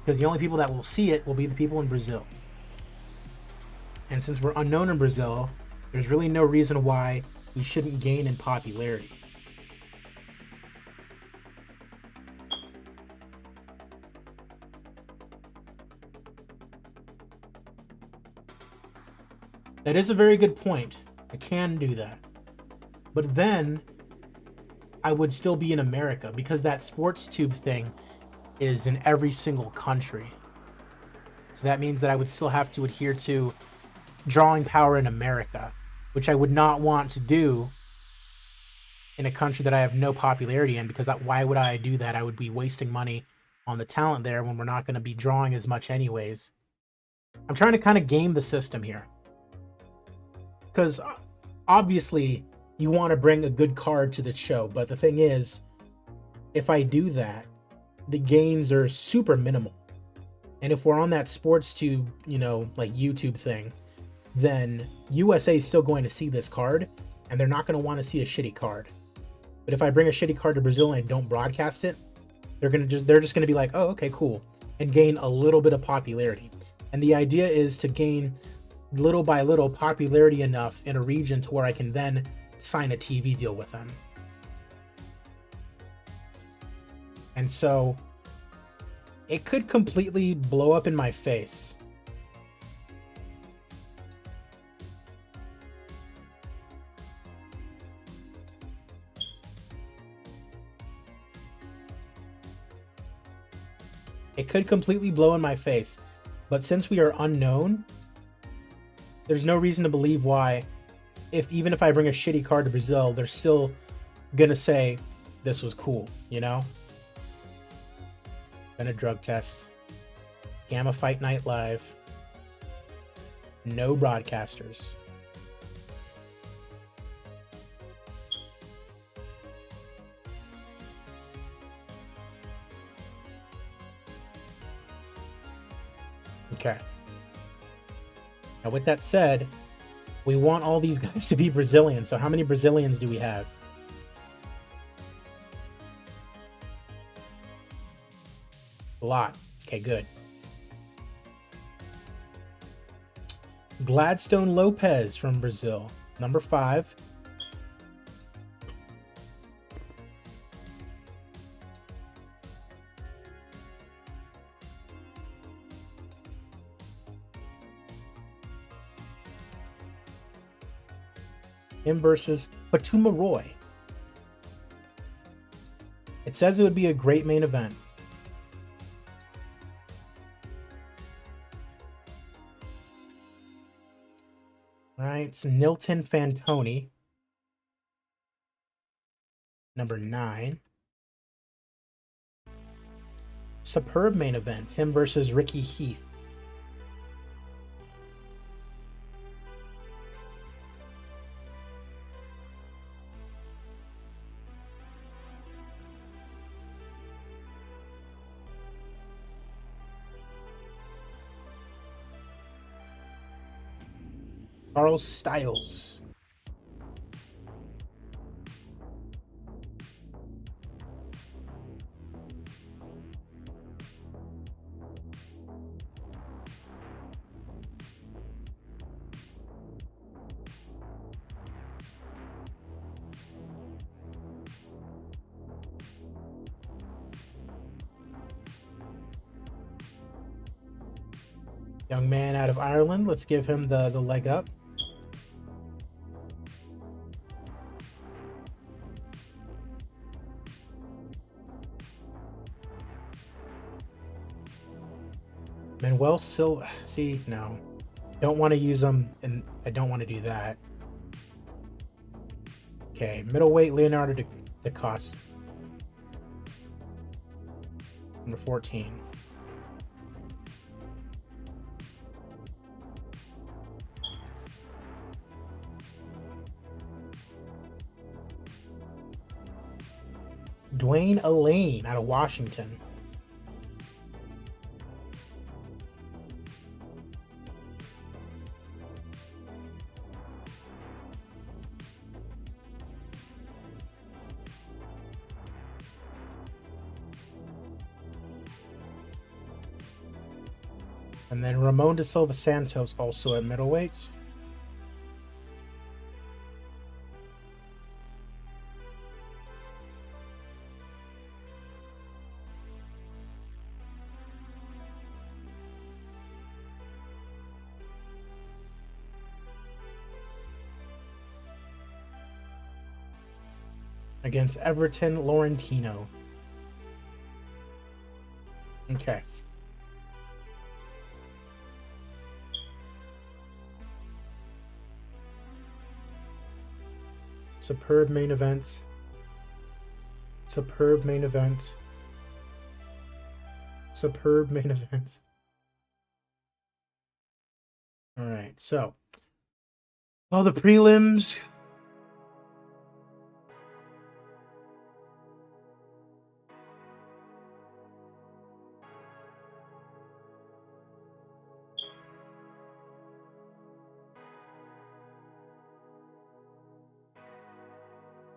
Because the only people that will see it will be the people in Brazil. And since we're unknown in Brazil, there's really no reason why we shouldn't gain in popularity. That is a very good point. I can do that. But then I would still be in America because that sports tube thing is in every single country. So that means that I would still have to adhere to drawing power in America, which I would not want to do in a country that I have no popularity in, because why would I do that? I would be wasting money on the talent there when we're not going to be drawing as much anyways. I'm trying to kind of game the system here. Because obviously you want to bring a good card to the show, but the thing is, if I do that, the gains are super minimal. And if we're on that sports tube, you know, like YouTube thing, then USA is still going to see this card, and they're not going to want to see a shitty card. But if I bring a shitty card to Brazil and I don't broadcast it, they're just going to be like, oh, okay, cool, and gain a little bit of popularity. And the idea is to gain little by little popularity enough in a region to where I can then sign a TV deal with them. And so it could completely blow up in my face. It could completely blow in my face. But since we are unknown, there's no reason to believe why, even if I bring a shitty card to Brazil, they're still gonna say this was cool, you know? Been a drug test. Gamma Fight Night Live. No broadcasters. Okay. Now, with that said, we want all these guys to be Brazilian. So how many Brazilians do we have? A lot. Okay, good. Gladstone Lopez from Brazil, number 5. Him versus Fatuma Roy. It says it would be a great main event. All right, it's Nilton Fantoni, number 9. Superb main event. Him versus Ricky Heath. Carlos Styles. Young man out of Ireland. Let's give him the leg up. Manuel Silva. See, no. Don't want to use them, and I don't want to do that. Okay, middleweight Leonardo DaCosta. Number 14. Dwayne Elaine out of Washington. And then Ramon de Silva Santos also at middleweight. Against Everton Laurentino. Okay. Superb main event. Superb main event. Superb main event. All right, so all the prelims.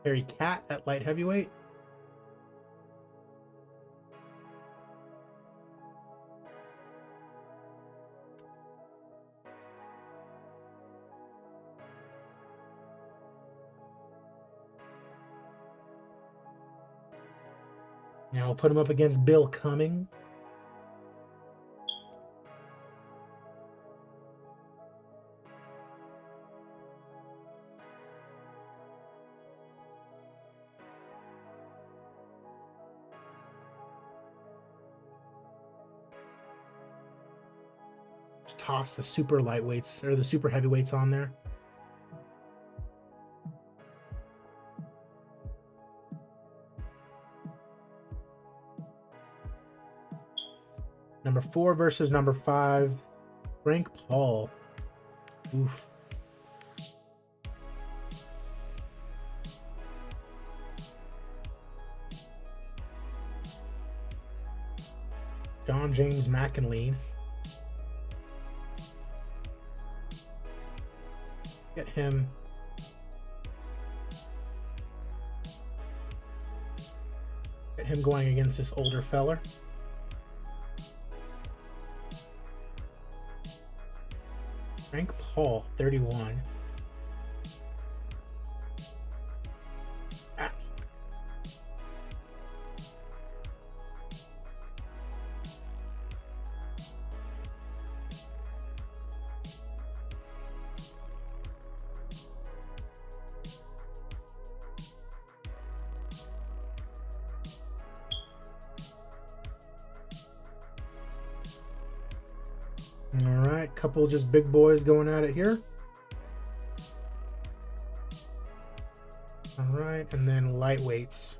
Harry Cat at light heavyweight. Now I'll put him up against Bill Cumming. Just toss the super lightweights or the super heavyweights on there. Number 4 versus number 5. Frank Paul. Oof. John James McInerney. Get him. Get him going against this older fella. Frank Paul, 31. Ah. All right, couple just big boys going at it here. All right, and then lightweights.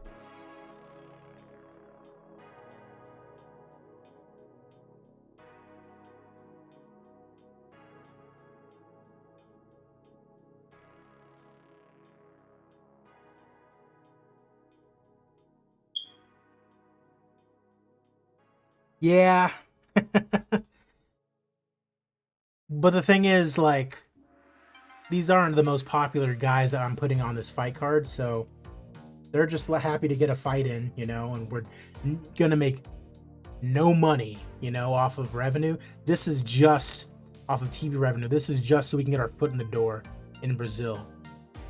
Yeah. But the thing is, like, these aren't the most popular guys that I'm putting on this fight card, so they're just happy to get a fight in, you know, and we're gonna make no money, you know, off of revenue. This is just off of TV revenue. This is just so we can get our foot in the door in Brazil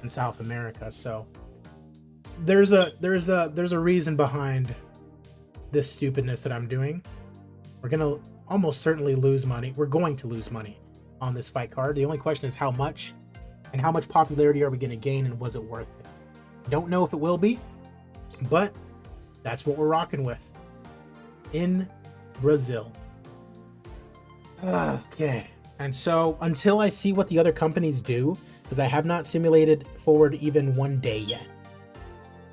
and South America. So there's a reason behind this stupidness that I'm doing. We're gonna almost certainly lose money. We're going to lose money on this fight card. The only question is how much, and how much popularity are we going to gain, and was it worth it? Don't know if it will be, but that's what we're rocking with in Brazil. Okay, and so until I see what the other companies do, because I have not simulated forward even one day yet,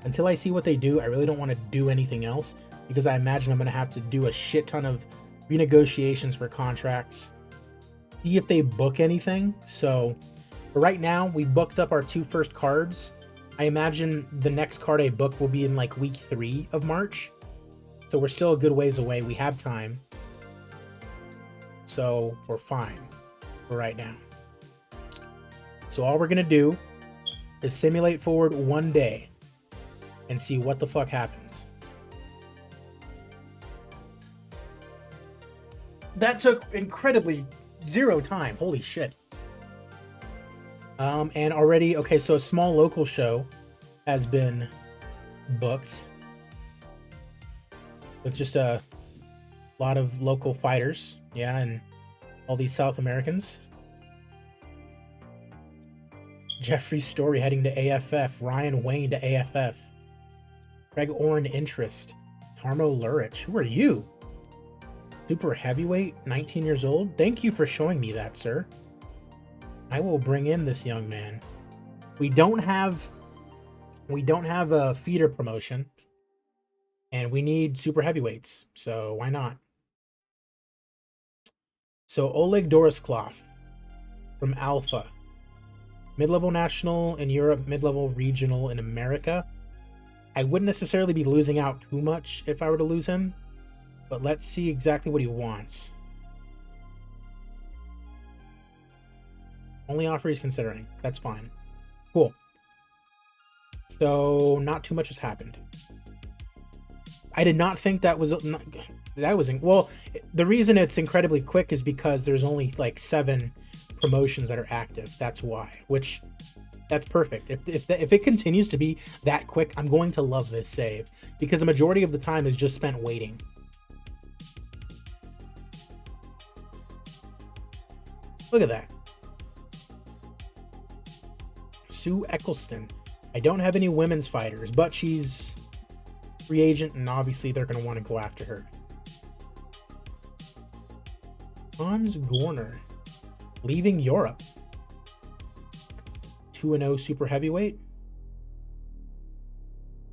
until I see what they do, I really don't want to do anything else, because I imagine I'm going to have to do a shit ton of renegotiations for contracts, see if they book anything. So for right now, we booked up our 2 first cards. I imagine the next card I book will be in like week 3 of March. So we're still a good ways away. We have time. So we're fine for right now. So all we're going to do is simulate forward one day and see what the fuck happens. That took incredibly 0 time. Holy shit. And already, okay, so a small local show has been booked with just a lot of local fighters. Yeah, and all these South Americans. Jeffrey Story heading to AFF. Ryan Wayne to AFF. Greg Oren interest. Tarmo Lurich. Who are you? Super heavyweight, 19 years old. Thank you for showing me that, sir. I will bring in this young man. We don't have a feeder promotion, and we need super heavyweights, so why not? So Oleg Dorisklov from Alpha. Mid-level national in Europe, mid-level regional in America. I wouldn't necessarily be losing out too much if I were to lose him, but let's see exactly what he wants. Only offer he's considering. That's fine. Cool. So not too much has happened. I did not think that was well, the reason it's incredibly quick is because there's only like 7 promotions that are active. That's why, which that's perfect. If it continues to be that quick, I'm going to love this save, because the majority of the time is just spent waiting. Look at that. Sue Eccleston. I don't have any women's fighters, but she's free agent, and obviously they're going to want to go after her. Hans Gorner, leaving Europe. 2-0 super heavyweight.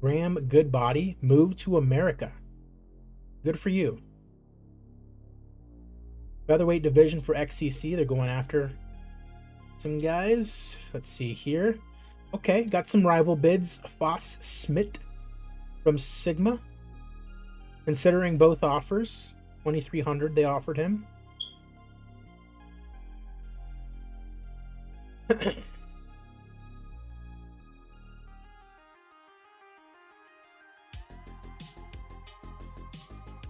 Graham Goodbody, moved to America. Good for you. Featherweight division for XCC. They're going after some guys. Let's see here. Okay, got some rival bids. Foss Smith from Sigma. Considering both offers, 2,300 they offered him.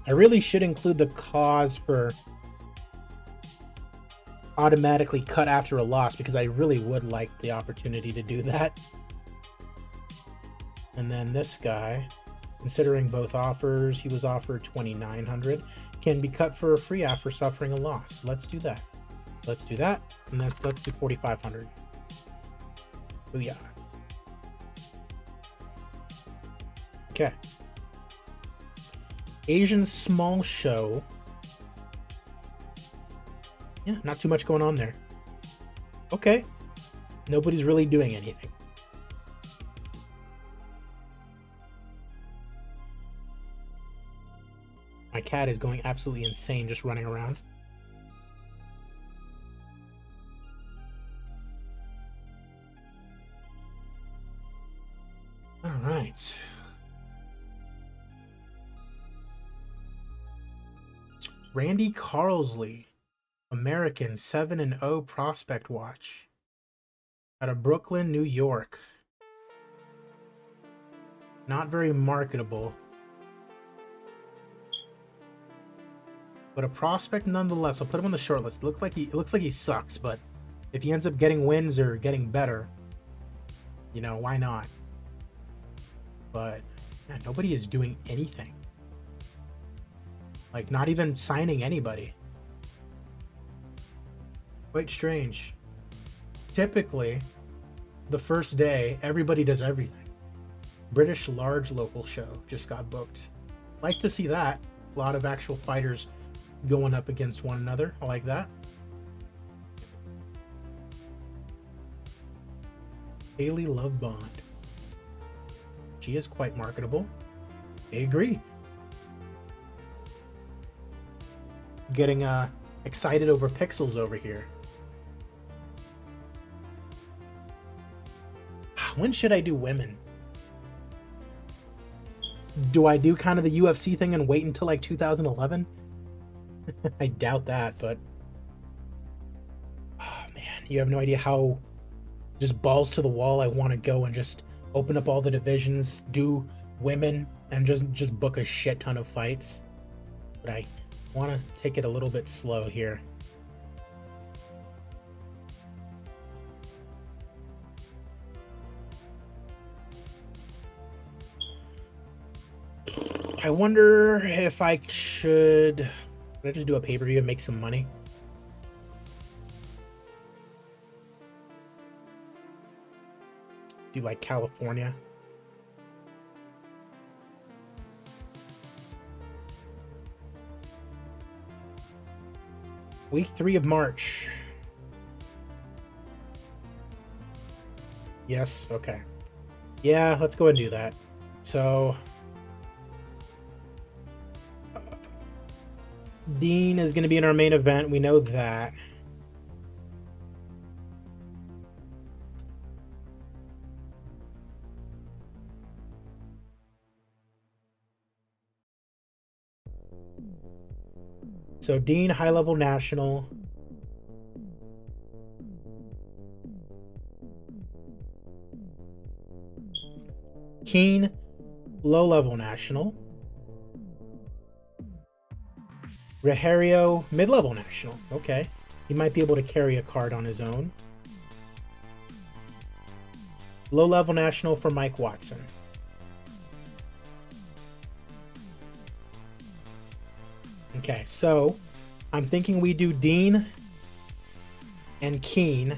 I really should include the cause for automatically cut after a loss, because I really would like the opportunity to do that. And then this guy, considering both offers, he was offered 2,900, can be cut for free after suffering a loss. Let's do that. Let's do that, and let's do 4,500. Booyah. Okay. Asian Small Show. Yeah, not too much going on there. Okay. Nobody's really doing anything. My cat is going absolutely insane just running around. All right. Randy Carlsley, American, 7-0 prospect watch. Out of Brooklyn, New York. Not very marketable, but a prospect nonetheless. I'll put him on the short list. It looks like he sucks, but if he ends up getting wins or getting better, you know, why not? But man, nobody is doing anything. Like, not even signing anybody. Quite strange. Typically, the first day, everybody does everything. British large local show just got booked. Like to see that. A lot of actual fighters going up against one another. I like that. Haley Love Bond. She is quite marketable. I agree. Getting excited over pixels over here. When should I do women? Do I do kind of the UFC thing and wait until like 2011? I doubt that, but oh man, you have no idea how just balls to the wall I want to go and just open up all the divisions, do women, and just book a shit ton of fights. But I want to take it a little bit slow here. I wonder if I should just do a pay-per-view and make some money. Do like California. Week 3 of March. Yes, okay. Yeah, let's go ahead and do that. So Dean is going to be in our main event. We know that. So Dean, high-level national. Keen, low-level national. Rogerio, mid-level national. Okay. He might be able to carry a card on his own. Low-level national for Mike Watson. Okay, so I'm thinking we do Dean and Keen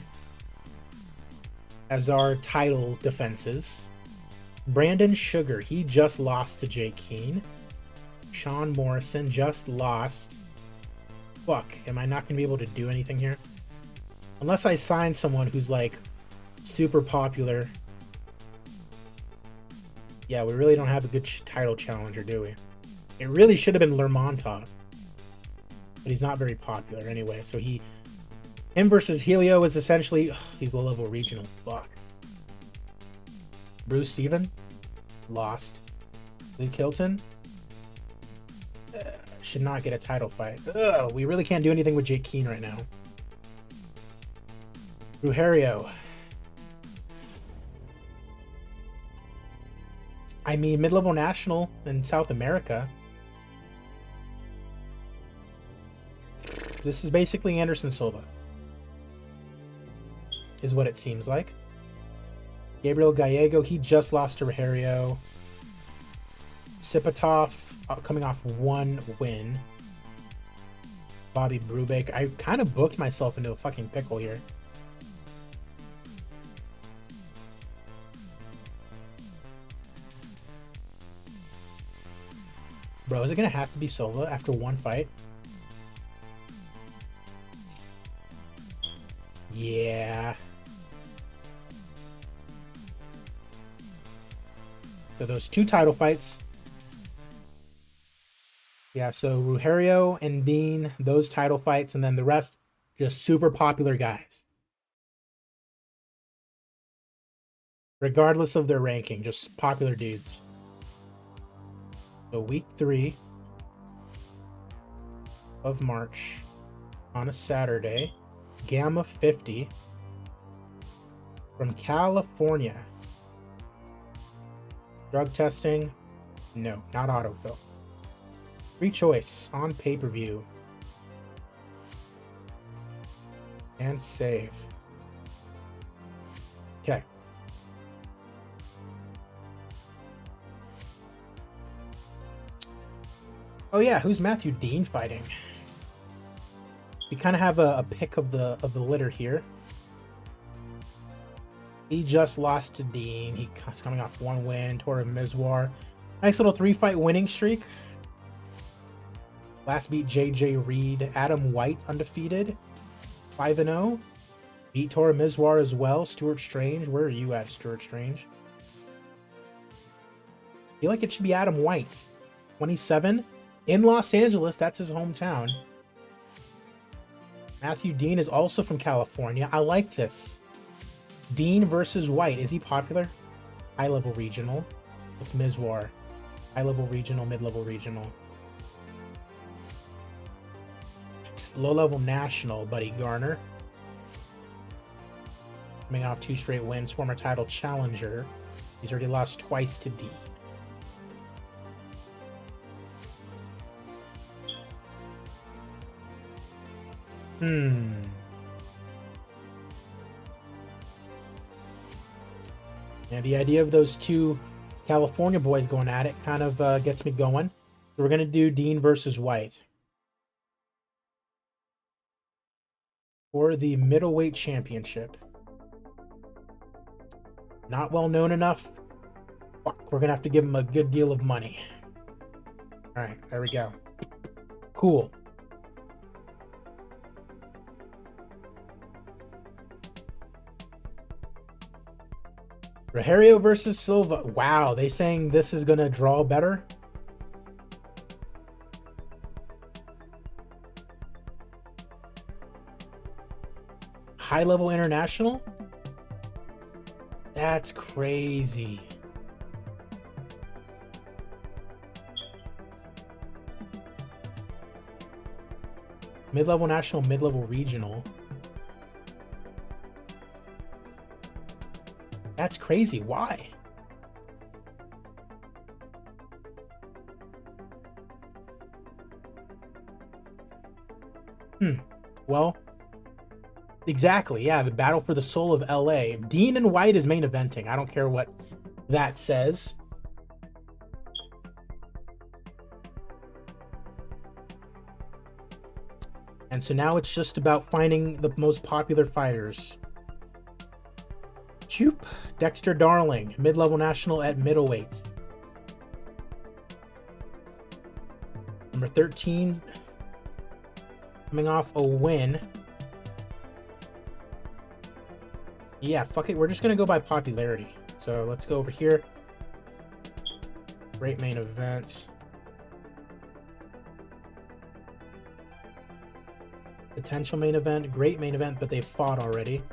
as our title defenses. Brandon Sugar, he just lost to Jake Keen. Sean Morrison just lost Fuck, am I not gonna be able to do anything here? Unless I sign someone who's like super popular. Yeah, we really don't have a good title challenger, do we? It really should have been Lermontov. But he's not very popular anyway, so him versus Helio is essentially, he's low-level regional. Fuck. Bruce Steven? Lost. Luke Hilton? Should not get a title fight. Ugh, we really can't do anything with Jake Keane right now. Ruhario. I mean, mid-level national in South America. This is basically Anderson Silva. Is what it seems like. Gabriel Gallego, he just lost to Ruhario. Sipatov, coming off one win. Bobby Brubeck. I kind of booked myself into a fucking pickle here. Bro, is it going to have to be Silva after one fight? Yeah. So those two title fights. Yeah, so Ruhario and Dean, those title fights, and then the rest, just super popular guys. Regardless of their ranking, just popular dudes. So week 3 of March on a Saturday, Gamma 50 from California. Drug testing? No, not autofill. Free choice on pay-per-view. And save. Okay. Oh yeah, who's Matthew Dean fighting? We kind of have a pick of the litter here. He just lost to Dean. He's coming off one win. Tora Mizwar. Nice little 3-fight winning streak. Last beat JJ Reed. Adam White undefeated. 5-0. Beat Tora Mizwar as well. Stuart Strange. Where are you at, Stuart Strange? I feel like it should be Adam White. 27. In Los Angeles. That's his hometown. Matthew Dean is also from California. I like this. Dean versus White. Is he popular? High-level regional. It's Mizwar. High-level regional, mid-level regional. Low-level national, Buddy Garner. Coming off 2 straight wins. Former title challenger. He's already lost twice to Dean. Yeah, the idea of those two California boys going at it kind of gets me going. So we're going to do Dean versus White. For the middleweight championship. Not well known enough. Fuck, we're going to have to give him a good deal of money. Alright, there we go. Cool. Ruhario versus Silva. Wow, they saying this is going to draw better? High-level international? That's crazy. Mid-level national, mid-level regional. That's crazy. Why? Well, exactly. Yeah, the battle for the soul of LA. Dean and White is main eventing. I don't care what that says. And so now it's just about finding the most popular fighters. Choop. Dexter Darling, mid-level national at middleweight. Number 13. Coming off a win. Yeah, fuck it. We're just going to go by popularity. So let's go over here. Great main event. Potential main event. Great main event, but they've fought already.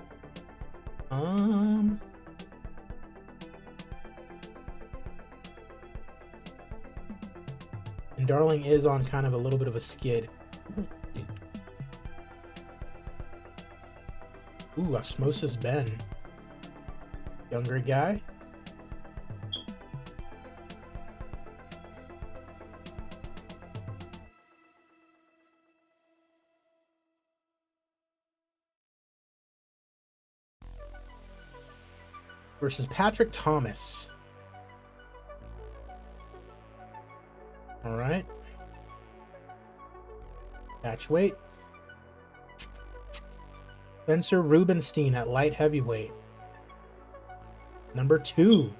And Darling is on kind of a little bit of a skid. Ooh, Osmosis Ben. Younger guy. Versus Patrick Thomas. All right. Catch weight. Spencer Rubenstein at light heavyweight. Number 2.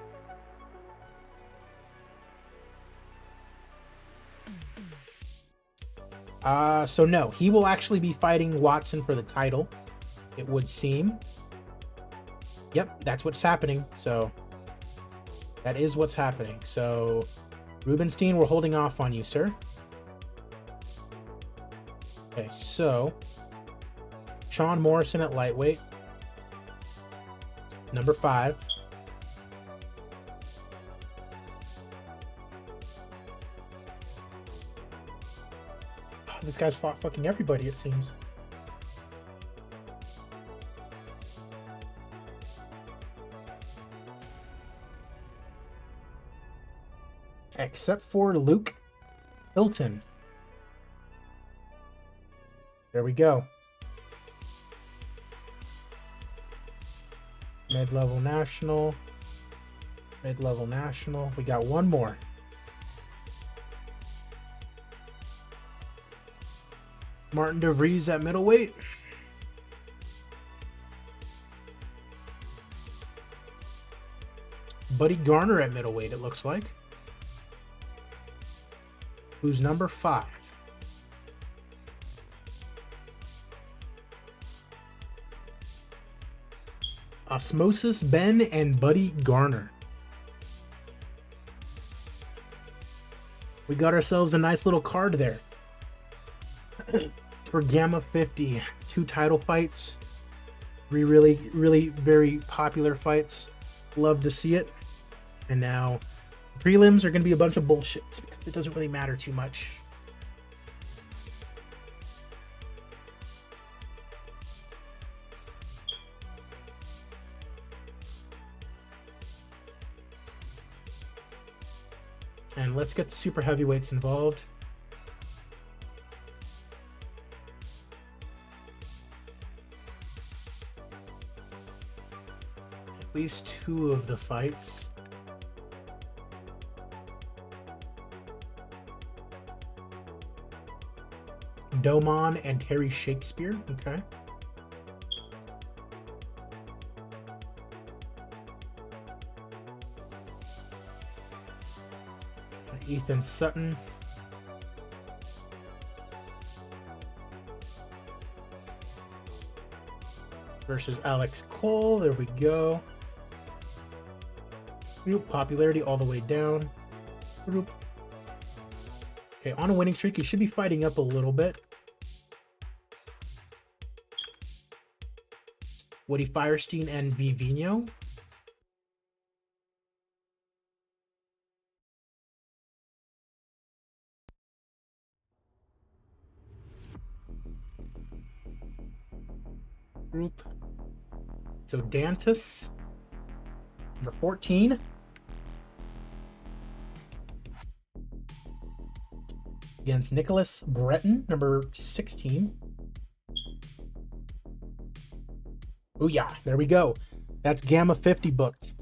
So no, he will actually be fighting Watson for the title, it would seem. Yep, that's what's happening. So that is what's happening. So Rubenstein, we're holding off on you, sir. Okay, so Sean Morrison at lightweight. Number 5. Oh, this guy's fought fucking everybody, it seems. Except for Luke Hilton. There we go. Mid-level national. Mid-level national. We got one more. Martin DeVries at middleweight. Buddy Garner at middleweight, it looks like. Who's number 5? Osmosis Ben and Buddy Garner. We got ourselves a nice little card there. For Gamma 50. 2 title fights. 3 really very popular fights. Love to see it. And now prelims are going to be a bunch of bullshits because it doesn't really matter too much. And let's get the super heavyweights involved. At least 2 of the fights. Domon and Terry Shakespeare. Okay. Ethan Sutton. Versus Alex Cole. There we go. Group popularity all the way down. Group. Okay, on a winning streak. He should be fighting up a little bit. Woody Firestein and Vivino. Group. So Dantas, number 14. Against Nicholas Breton, number 16. Oh yeah, there we go. That's Gamma 50 booked.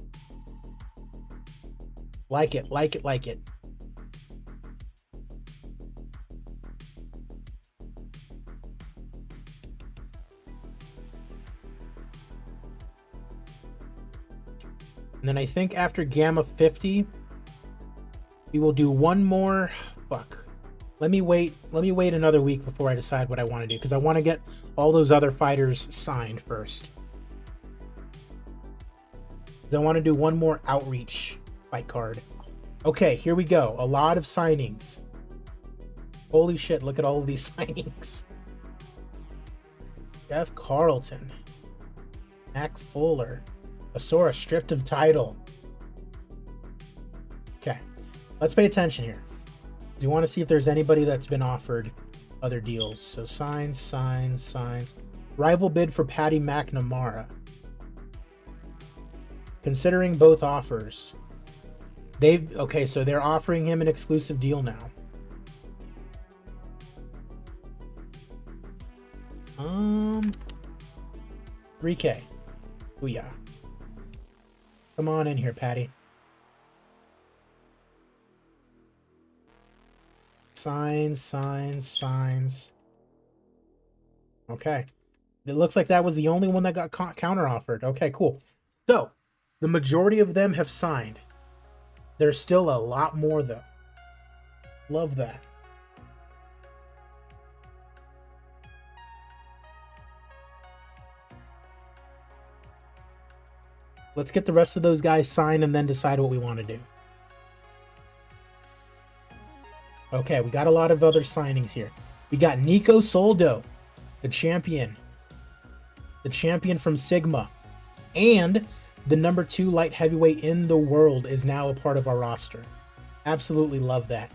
Like it, like it, like it. And then I think after Gamma 50, we will do one more. Fuck. Let me wait another week before I decide what I want to do, because I want to get all those other fighters signed first. I want to do one more outreach fight card. Okay, here we go. A lot of signings. Holy shit, look at all of these signings. Jeff Carlton. Mac Fuller. Asura stripped of title. Okay, let's pay attention here. Do you want to see if there's anybody that's been offered other deals? So signs. Rival bid for Patty McNamara. Considering both offers. Okay, so they're offering him an exclusive deal now. 3K. Booyah. Come on in here, Patty. Signs. Okay. It looks like that was the only one that got counter offered. Okay, cool. So, the majority of them have signed. There's still a lot more, though. Love that. Let's get the rest of those guys signed and then decide what we want to do. Okay, we got a lot of other signings here. We got Nico Soldo, the champion. The champion from Sigma. And the number 2 light heavyweight in the world is now a part of our roster. Absolutely love that.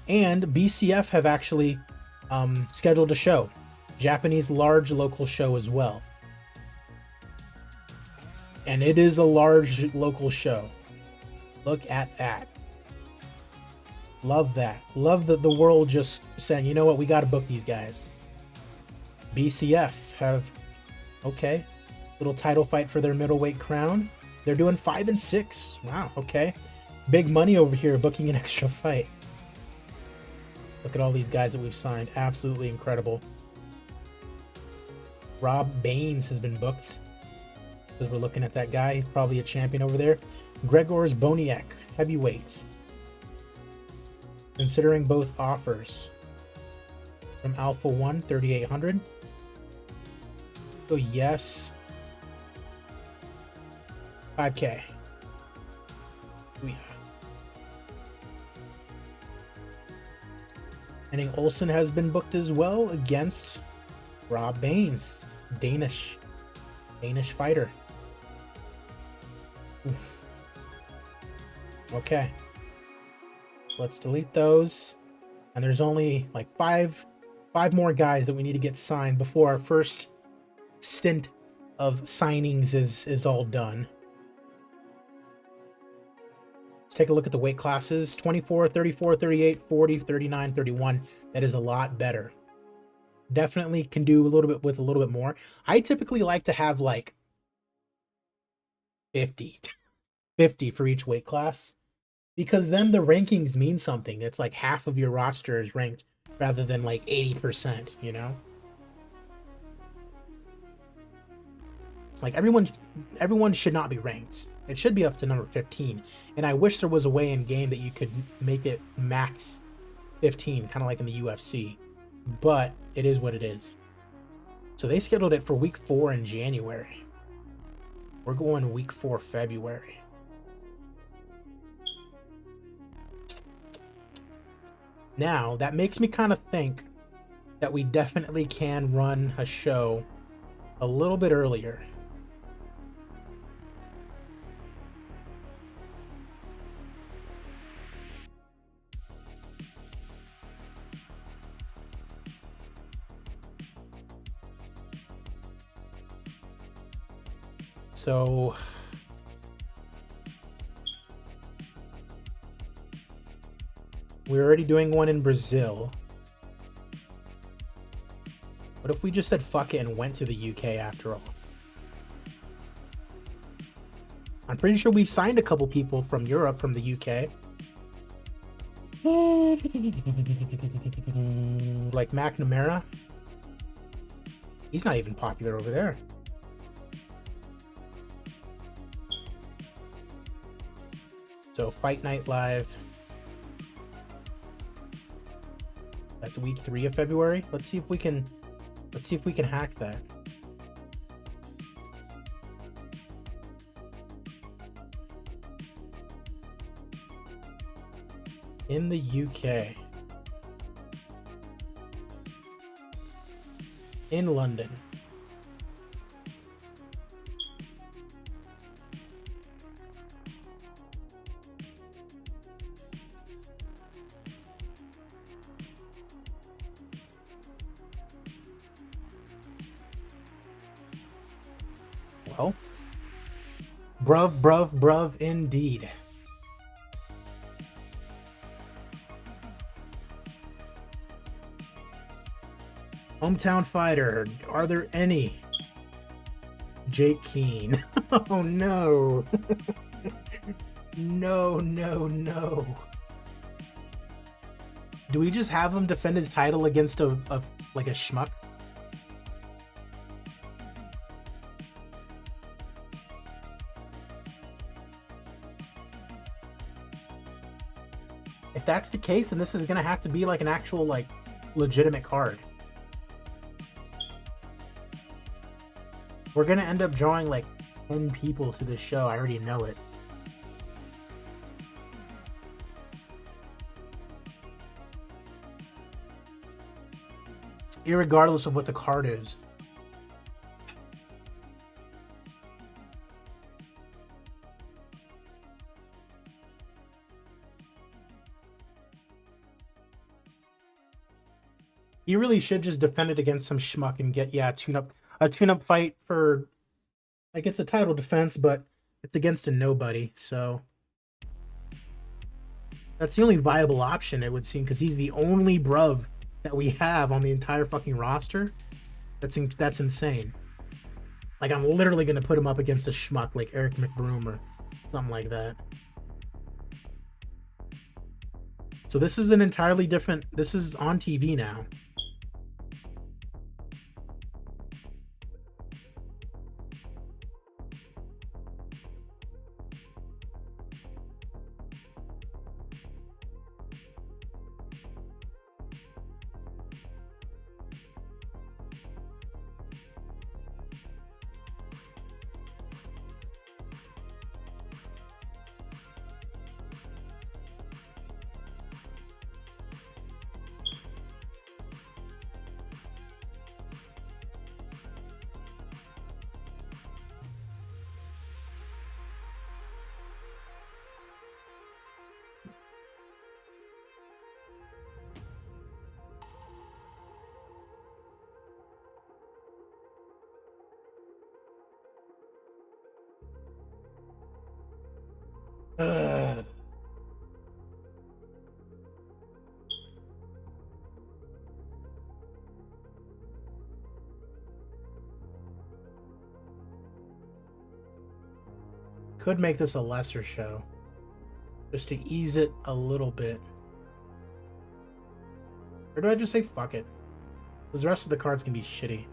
And BCF have actually scheduled a show. Japanese large local show as well. And it is a large local show. Look at that. Love that. Love that the world just saying, you know what, we got to book these guys. BCF have, okay, little title fight for their middleweight crown. They're doing 5 and 6. Wow, okay. Big money over here booking an extra fight. Look at all these guys that we've signed. Absolutely incredible. Rob Baines has been booked. Because we're looking at that guy. He's probably a champion over there. Gregors Boniek, heavyweight. Considering both offers. From Alpha 1, 3,800. So yes. 5K. Oh, yeah. Henning Olsen has been booked as well against Rob Baines. Danish fighter. Oof. Okay. So let's delete those. And there's only like five more guys that we need to get signed before our first stint of signings is all done. Let's take a look at the weight classes. 24, 34, 38, 40, 39, 31. That is a lot better. Definitely can do a little bit with a little bit more. I typically like to have like 50 for each weight class, because then the rankings mean something. It's like half of your roster is ranked rather than like 80%, you know? Like everyone should not be ranked. It should be up to number 15. And I wish there was a way in game that you could make it max 15, kind of like in the UFC. But it is what it is. So they scheduled it for week 4 in January. We're going week 4 February. Now, that makes me kind of think that we definitely can run a show a little bit earlier. So we're already doing one in Brazil. What if we just said fuck it and went to the UK after all? I'm pretty sure we've signed a couple people from Europe, from the UK. Like McNamara. He's not even popular over there. So Fight Night Live. it's week 3 of February. Let's see if we can hack that. In the UK. In London. Well, bruv, indeed. Hometown fighter, are there any? Jake Keane. Oh no. No. Do we just have him defend his title against a like a schmuck? If that's the case, then this is gonna have to be like an actual like legitimate card. We're gonna end up drawing like 10 people to this show. I already know it. Irregardless of what the card is. You really should just defend it against some schmuck and get, yeah, a tune-up fight for, like, it's a title defense, but it's against a nobody, so that's the only viable option, it would seem, because he's the only bruv that we have on the entire fucking roster. That's insane. Like, I'm literally gonna put him up against a schmuck like Eric McBroom or something like that. So this is an entirely different, this is on TV now. Could make this a lesser show, just to ease it a little bit. Or do I just say fuck it? Because the rest of the cards can be shitty.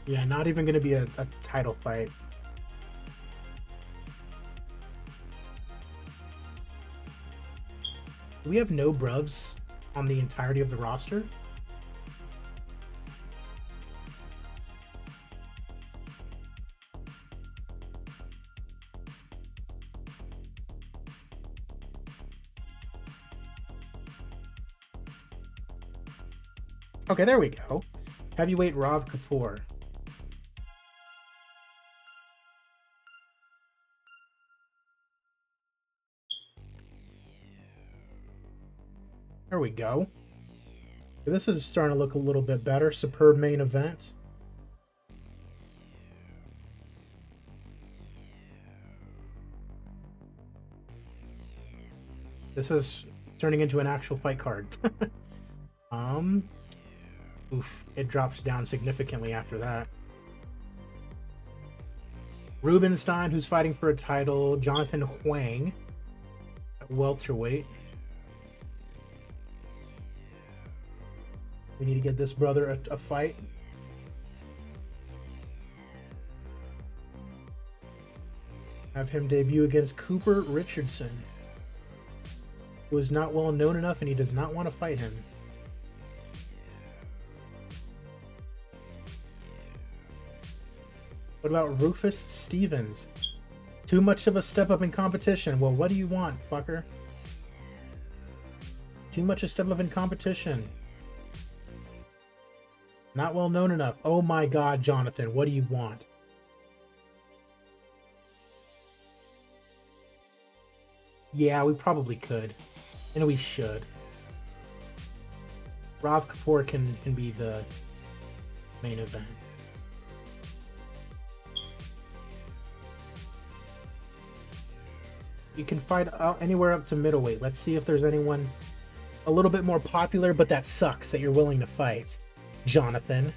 Yeah, not even going to be a title fight. Do we have no bruvs on the entirety of the roster? Okay, there we go. Heavyweight Rav Kapoor. There we go. This is starting to look a little bit better. Superb main event. This is turning into an actual fight card. Oof, it drops down significantly after that. Rubenstein, who's fighting for a title. Jonathan Huang at welterweight. We need to get this brother a fight. Have him debut against Cooper Richardson, who is not well known enough and he does not want to fight him. What about Rufus Stevens? Too much of a step up in competition. Well, what do you want, fucker? Too much a step up in competition. Not well known enough. Oh my god, Jonathan, what do you want? Yeah, we probably could. And we should. Rav Kapoor can be the main event. You can fight anywhere up to middleweight. Let's see if there's anyone a little bit more popular, but that sucks that you're willing to fight. Jonathan.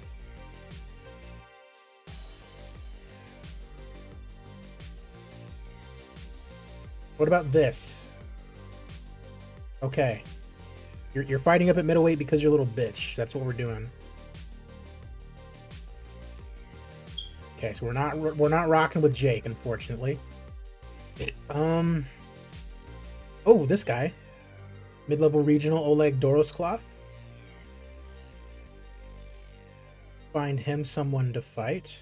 What about this? Okay. You're fighting up at middleweight because you're a little bitch. That's what we're doing. Okay, so we're not rocking with Jake, unfortunately. Oh, this guy. Mid-level regional Oleg Dorosklov. Find him someone to fight.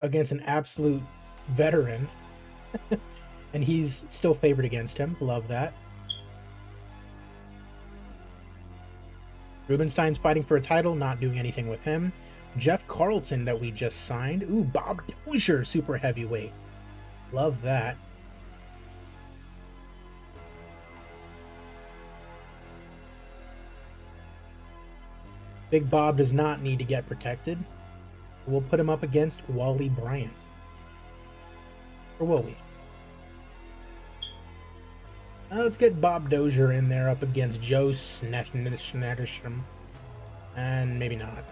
Against an absolute veteran. And he's still favored against him. Love that. Rubenstein's fighting for a title, not doing anything with him. Jeff Carlton that we just signed. Ooh, Bob Dozier, super heavyweight. Love that. Big Bob does not need to get protected. We'll put him up against Wally Bryant. Or will we? Let's get Bob Dozier in there up against Joe Snettersham. And maybe not.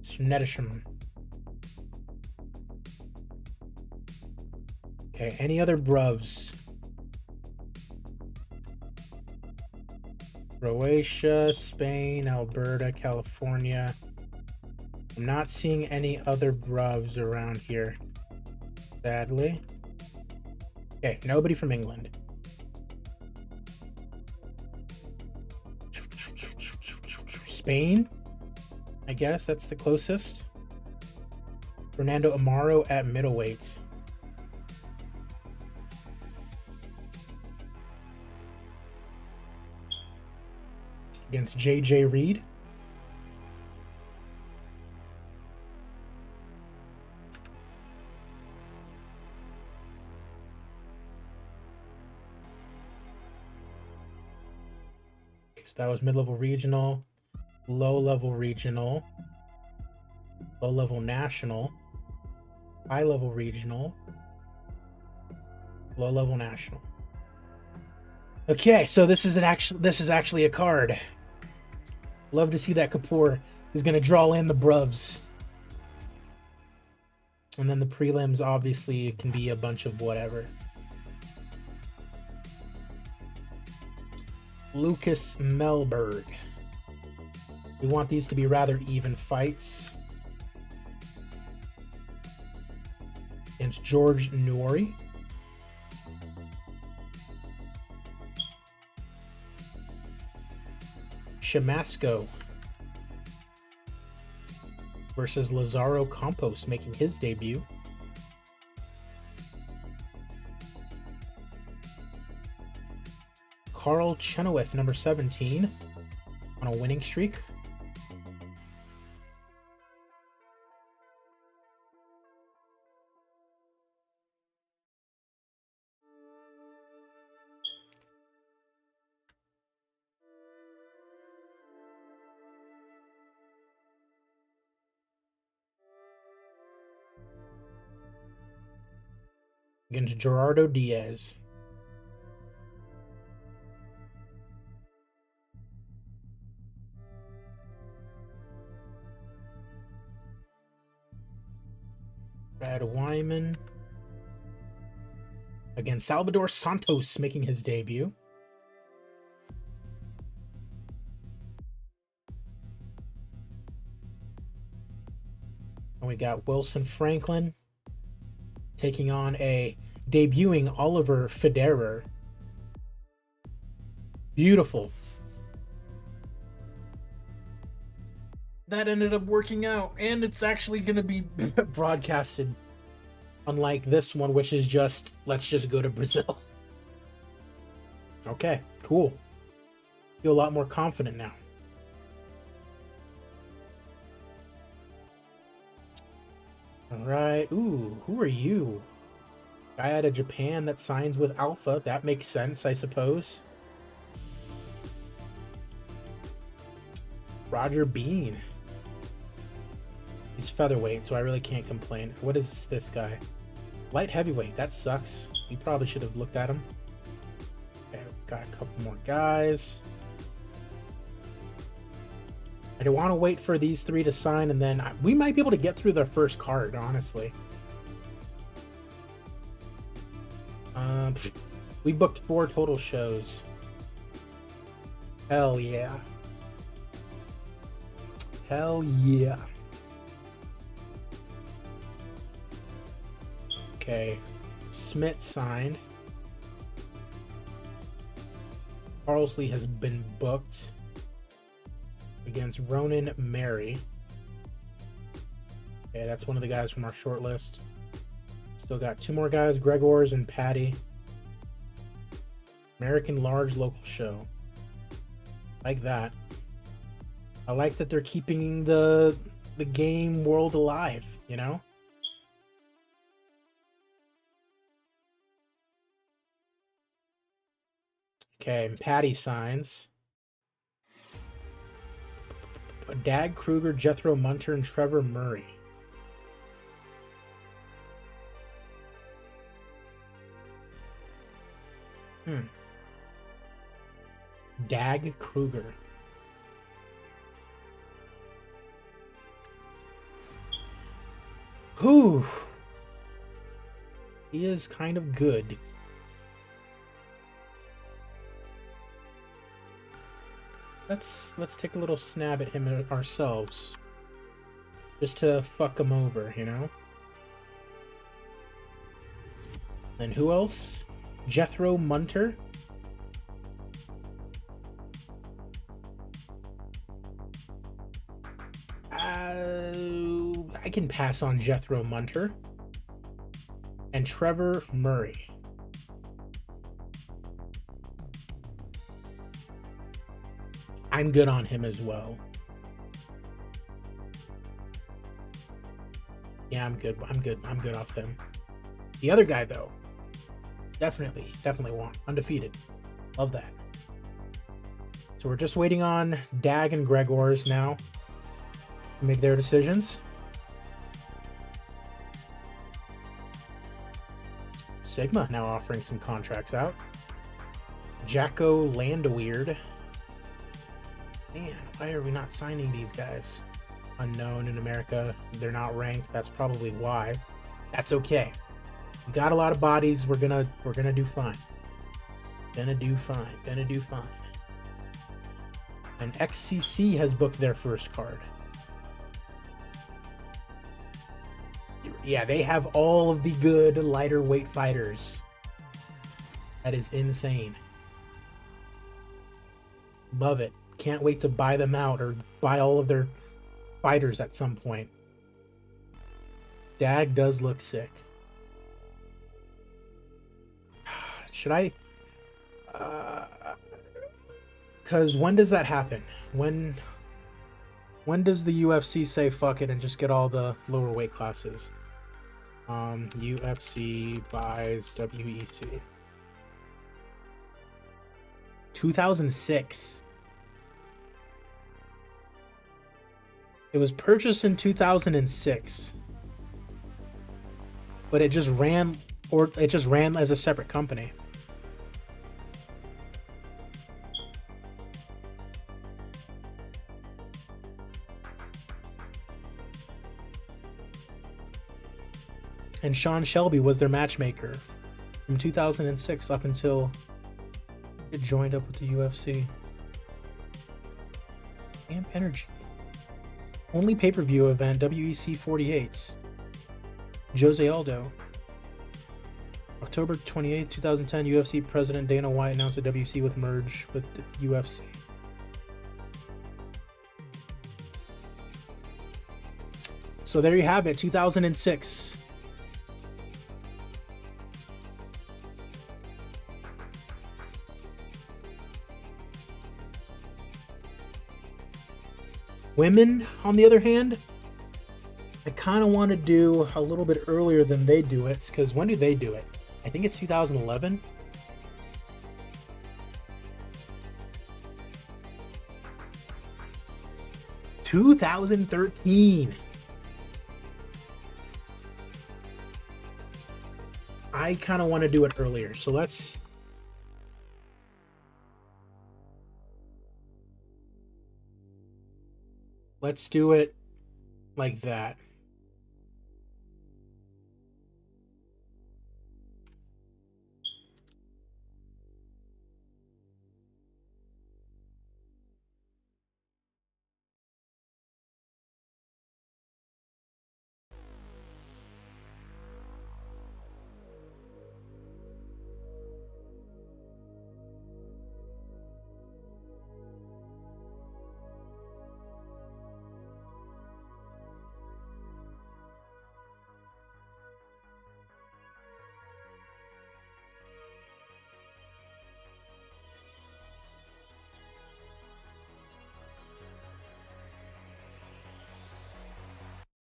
Snettersham. Okay, any other bruvs? Croatia, Spain, Alberta, California. I'm not seeing any other bruvs around here, sadly. Okay, nobody from England. Spain, I guess that's the closest. Fernando Amaro at middleweight. Against JJ Reed. So that was mid-level regional, low-level regional, low-level national, high-level regional, low-level national. Okay, so this is actually a card. Love to see that Kapoor is going to draw in the bruvs. And then the prelims obviously can be a bunch of whatever. Lucas Melberg. We want these to be rather even fights. Against George Nori. Shamasco versus Lazaro Campos making his debut. Carl Chenoweth, number 17, on a winning streak. Against Gerardo Diaz. Brad Wyman against Salvador Santos making his debut. And we got Wilson Franklin taking on a debuting Oliver Federer. Beautiful. That ended up working out, and it's actually going to be broadcasted. Unlike this one, which is just, let's just go to Brazil. Okay, cool. Feel a lot more confident now. All right. Ooh, who are you? Guy out of Japan that signs with Alpha. That makes sense, I suppose. Roger Bean. He's featherweight, so I really can't complain. What is this guy? Light heavyweight. That sucks. You probably should have looked at him. Okay, got a couple more guys. I don't want to wait for these three to sign, and then we might be able to get through their first card, honestly. We booked 4 total shows. Hell yeah. Hell yeah. Okay. Smith signed. Carlsley has been booked against Ronan Mary. Okay, that's one of the guys from our short list. Still got 2 more guys, Gregors and Patty. American Large Local Show. Like that. I like that they're keeping the game world alive, you know? Okay, and Patty signs. Dag Kruger, Jethro Munter, and Trevor Murray. Dag Kruger. Whew. He is kind of good. Let's take a little snab at him ourselves. Just to fuck him over, you know? And who else? Jethro Munter. I can pass on Jethro Munter. And Trevor Murray. I'm good on him as well. Yeah, I'm good. I'm good off him. The other guy, though, definitely want undefeated. Love that. So we're just waiting on Dag and Gregors now to make their decisions. Sigma now offering some contracts out. Jacko Landweird. Man, why are we not signing these guys? Unknown in America. They're not ranked. That's probably why. That's okay. We got a lot of bodies. We're gonna do fine. Gonna do fine. And XCC has booked their first card. Yeah, they have all of the good lighter weight fighters. That is insane. Love it. Can't wait to buy them out or buy all of their fighters at some point. Dag does look sick. Should I? Because when does that happen? When does the UFC say fuck it and just get all the lower weight classes? UFC buys WEC. 2006. It was purchased in 2006. But it just ran as a separate company. And Sean Shelby was their matchmaker from 2006 up until it joined up with the UFC. Amp Energy. Only pay-per-view event, WEC 48. Jose Aldo. October 28, 2010, UFC President Dana White announced that WEC would merge with the UFC. So there you have it, 2006. Women, on the other hand, I kind of want to do a little bit earlier than they do it, because when do they do it? I think it's 2011. $2013. I kind of want to do it earlier, so let's do it like that.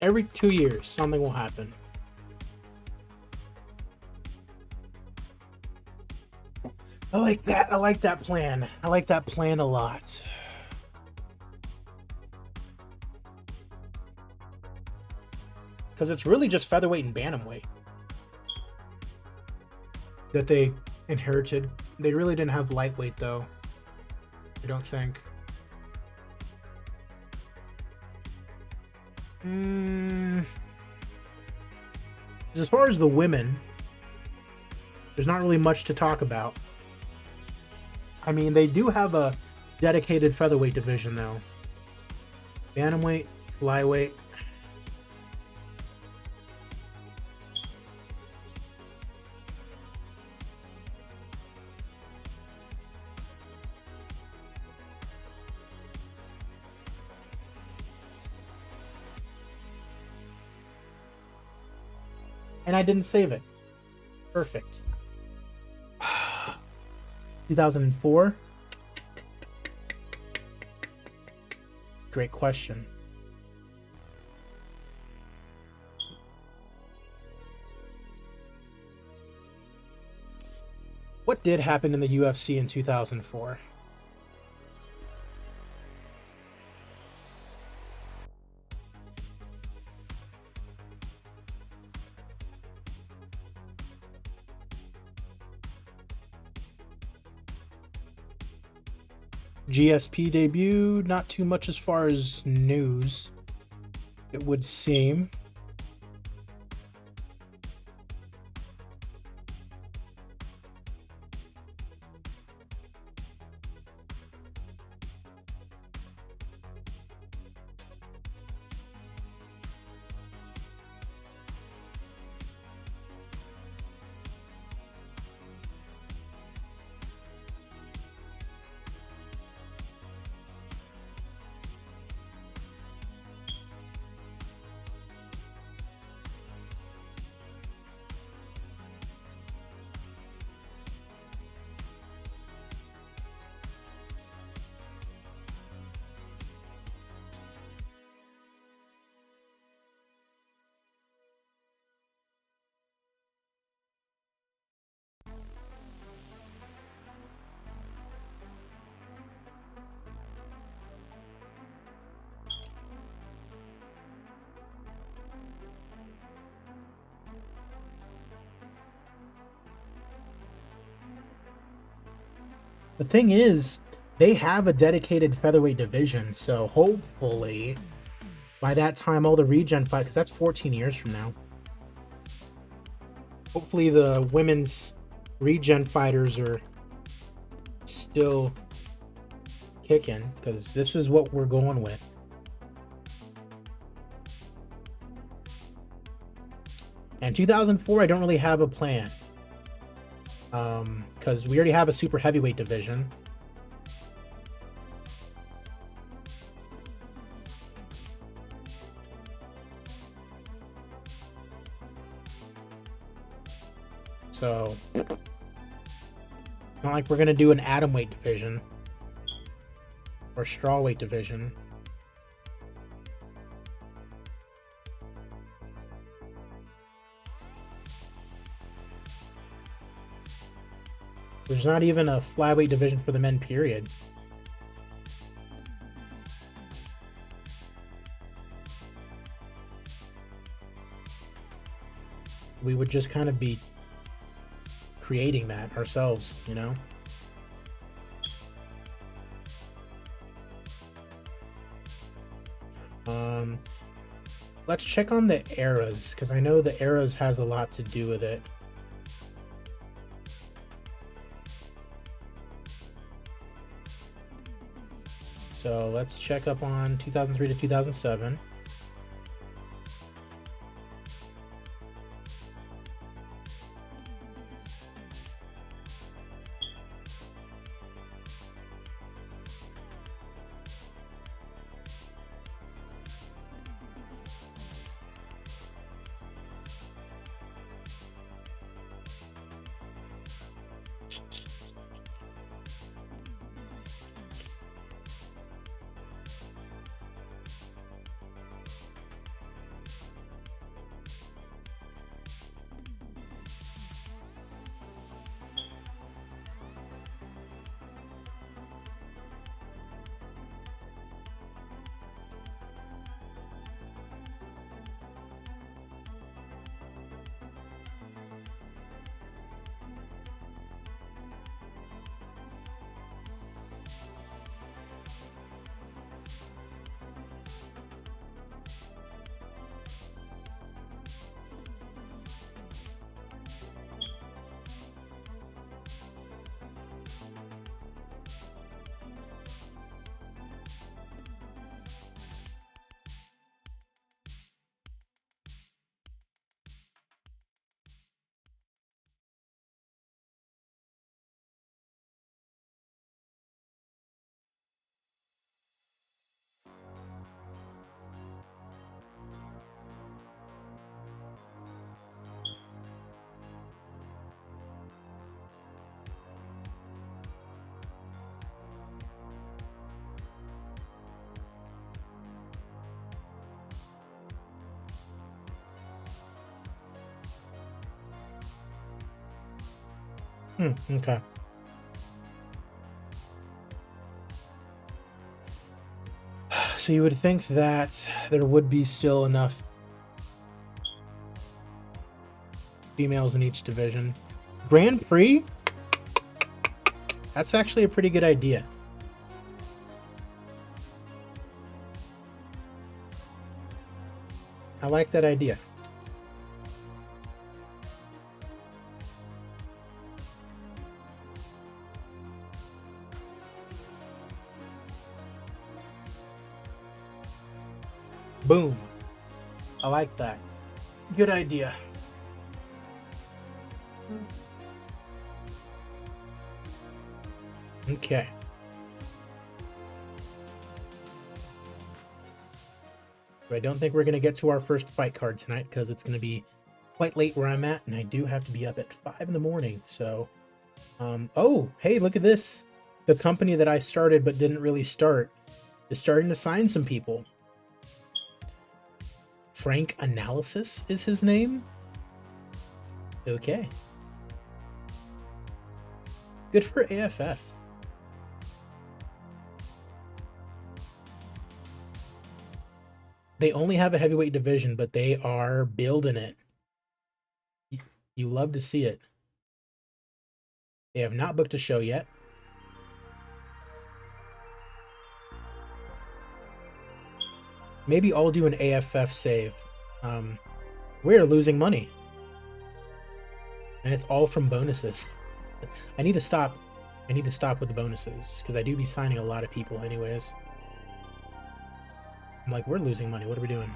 Every 2 years, something will happen. I like that. I like that plan. I like that plan a lot. Because it's really just featherweight and bantamweight that they inherited. They really didn't have lightweight, though. I don't think. As far as the women, there's not really much to talk about. I mean, they do have a dedicated featherweight division, though. Bantamweight, flyweight. And I didn't save it. Perfect. 2004. Great question. What did happen in the UFC in 2004? GSP debut, not too much as far as news, it would seem. The thing is, they have a dedicated featherweight division, so hopefully by that time all the regen fight, because that's 14 years from now. Hopefully the women's regen fighters are still kicking, because this is what we're going with. And 2004, I don't really have a plan. Because we already have a super heavyweight division. So, not like we're going to do an atomweight division. Or strawweight division. There's not even a flyweight division for the men, period. We would just kind of be creating that ourselves, you know? Let's check on the eras, because I know the eras has a lot to do with it. So let's check up on 2003 to 2007. Okay. So you would think that there would be still enough females in each division. Grand Prix? That's actually a pretty good idea. I like that idea. Boom. I like that. Good idea. Okay. But I don't think we're going to get to our first fight card tonight because it's going to be quite late where I'm at, and I do have to be up at 5 in the morning. So, oh, hey, look at this. The company that I started but didn't really start is starting to sign some people. Frank Analysis is his name? Okay. Good for AFF. They only have a heavyweight division, but they are building it. You love to see it. They have not booked a show yet. Maybe I'll do an AFF save. We're losing money. And it's all from bonuses. I need to stop. I need to stop with the bonuses, because I do be signing a lot of people anyways. I'm like, we're losing money. What are we doing?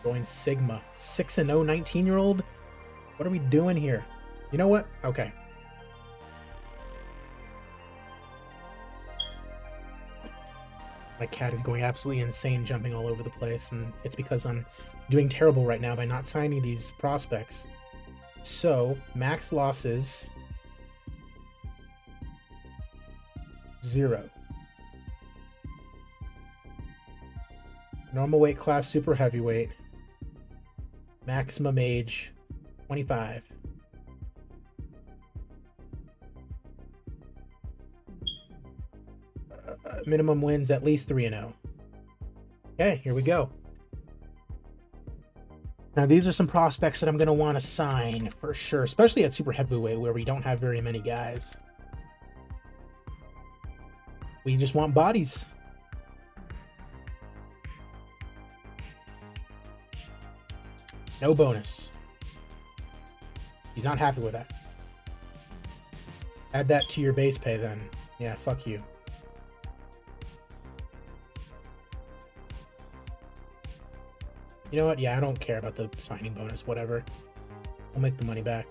Going Sigma. 6-0 19-year-old? What are we doing here? You know what? Okay. My cat is going absolutely insane, jumping all over the place, and it's because I'm doing terrible right now by not signing these prospects. So, max losses 0. Normal weight class, super heavyweight. Maximum age 25. Minimum wins at least 3-0. Okay, here we go. Now these are some prospects that I'm going to want to sign for sure, especially at super heavyweight where we don't have very many guys. We just want bodies. No bonus. He's not happy with that. Add that to your base pay then. Yeah, fuck you. You know what? Yeah, I don't care about the signing bonus, whatever. I'll make the money back.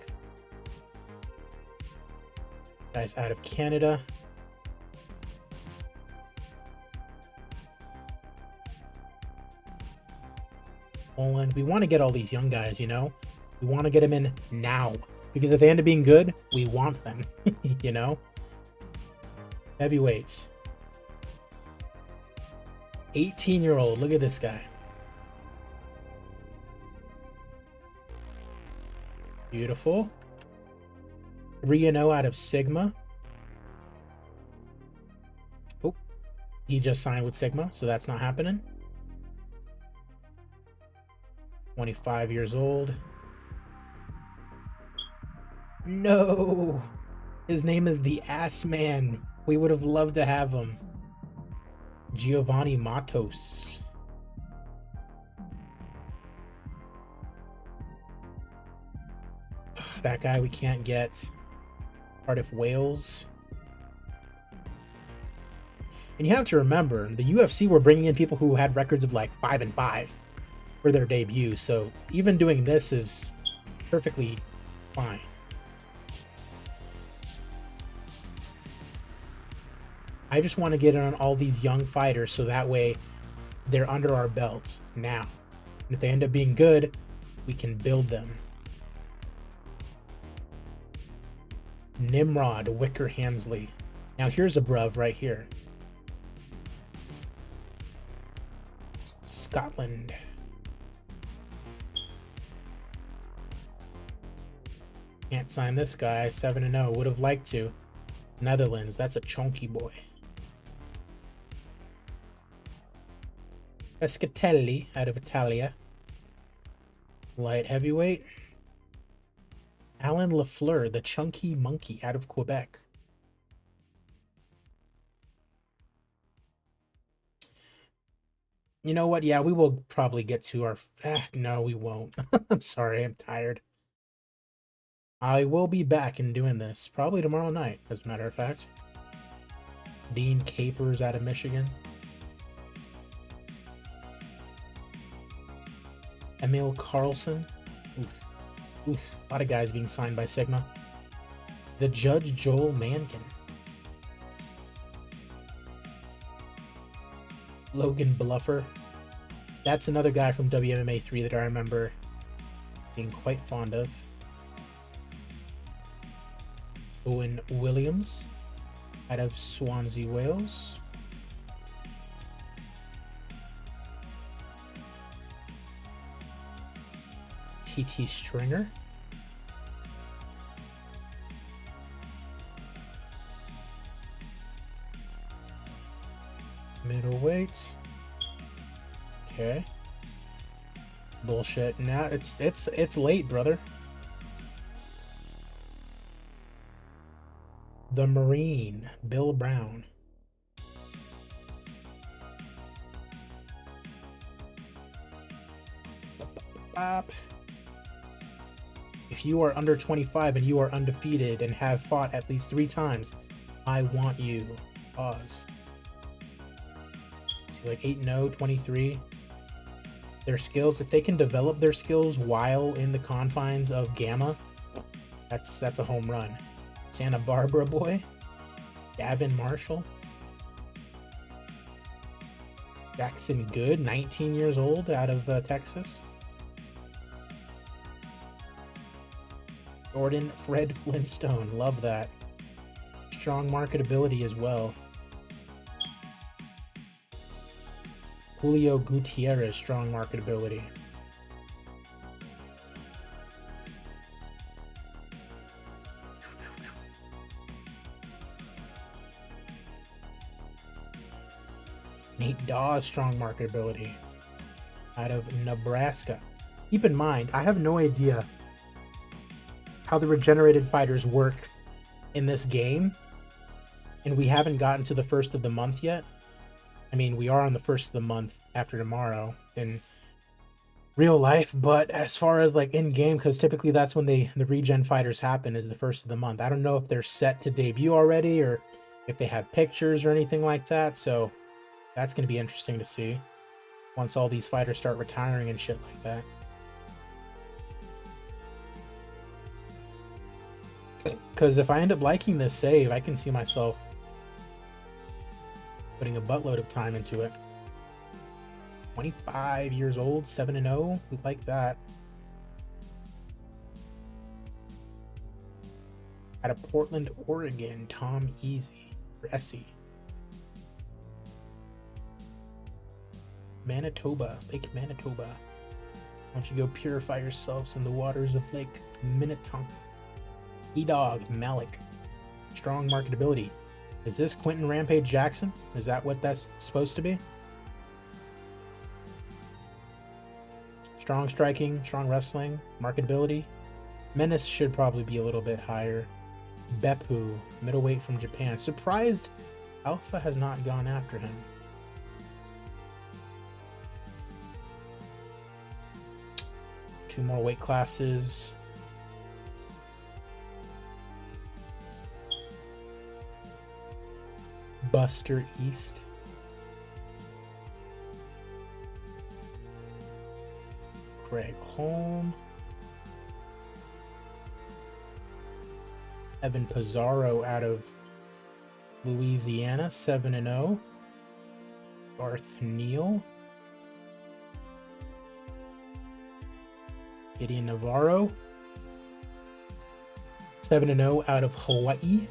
Guys out of Canada. Poland. We want to get all these young guys, you know? We want to get them in now. Because if they end up being good, we want them, you know? Heavyweights. 18-year-old. Look at this guy. Beautiful. 3-0 out of Sigma. Oh, he just signed with Sigma, so that's not happening. 25 years old. No! His name is the Ass Man. We would have loved to have him. Giovanni Matos. That guy we can't get. Cardiff, Wales. And you have to remember, the UFC were bringing in people who had records of like 5-5 for their debut, so even doing this is perfectly fine. I just want to get in on all these young fighters so that way they're under our belts now. And if they end up being good, we can build them. Nimrod, Wicker Hamsley. Now here's a bruv right here. Scotland. Can't sign this guy. 7-0. Would have liked to. Netherlands. That's a chunky boy. Pescatelli out of Italia. Light heavyweight. Alan Lafleur, the chunky monkey out of Quebec. You know what? Yeah, we will probably get to our... no, we won't. I'm sorry, I'm tired. I will be back in doing this. Probably tomorrow night, as a matter of fact. Dean Capers out of Michigan. Emil Carlson. Oof. Oof. A lot of guys being signed by Sigma. The Judge Joel Mankin. Logan Bluffer. That's another guy from WMMA 3 that I remember being quite fond of. Owen Williams out of Swansea, Wales. TT Stringer. Middleweight. Okay. Bullshit. Now it's late, brother. The Marine, Bill Brown. bop. If you are under 25 and you are undefeated and have fought at least 3 times, I want you. Pause. See, like 8-0, 23. Their skills, if they can develop their skills while in the confines of Gamma, that's a home run. Santa Barbara boy. Gavin Marshall. Jackson Good, 19 years old, out of Texas. Jordan Fred Flintstone, love that. Strong marketability as well. Julio Gutierrez, strong marketability. Nate Dawes, strong marketability. Out of Nebraska. Keep in mind, I have no idea how the regenerated fighters work in this game, and we haven't gotten to the first of the month yet. I mean, we are on the first of the month after tomorrow in real life, but as far as like in game, because typically that's when the regen fighters happen, is the first of the month. I don't know if they're set to debut already or if they have pictures or anything like that, so that's going to be interesting to see once all these fighters start retiring and shit like that. Because if I end up liking this save, I can see myself putting a buttload of time into it. 25 years old, 7-0. We like that. Out of Portland, Oregon, Tom Easy. Essie. Manitoba, Lake Manitoba. Why don't you go purify yourselves in the waters of Lake Minnetonka? E-Dog, Malik. Strong marketability. Is this Quentin Rampage Jackson? Is that what that's supposed to be? Strong striking, strong wrestling, marketability. Menace should probably be a little bit higher. Beppu, middleweight from Japan. Surprised Alpha has not gone after him. Two more weight classes. Buster East. Greg Holm. Evan Pizarro out of Louisiana, 7-0. Garth Neal. Gideon Navarro, 7-0 out of Hawaii.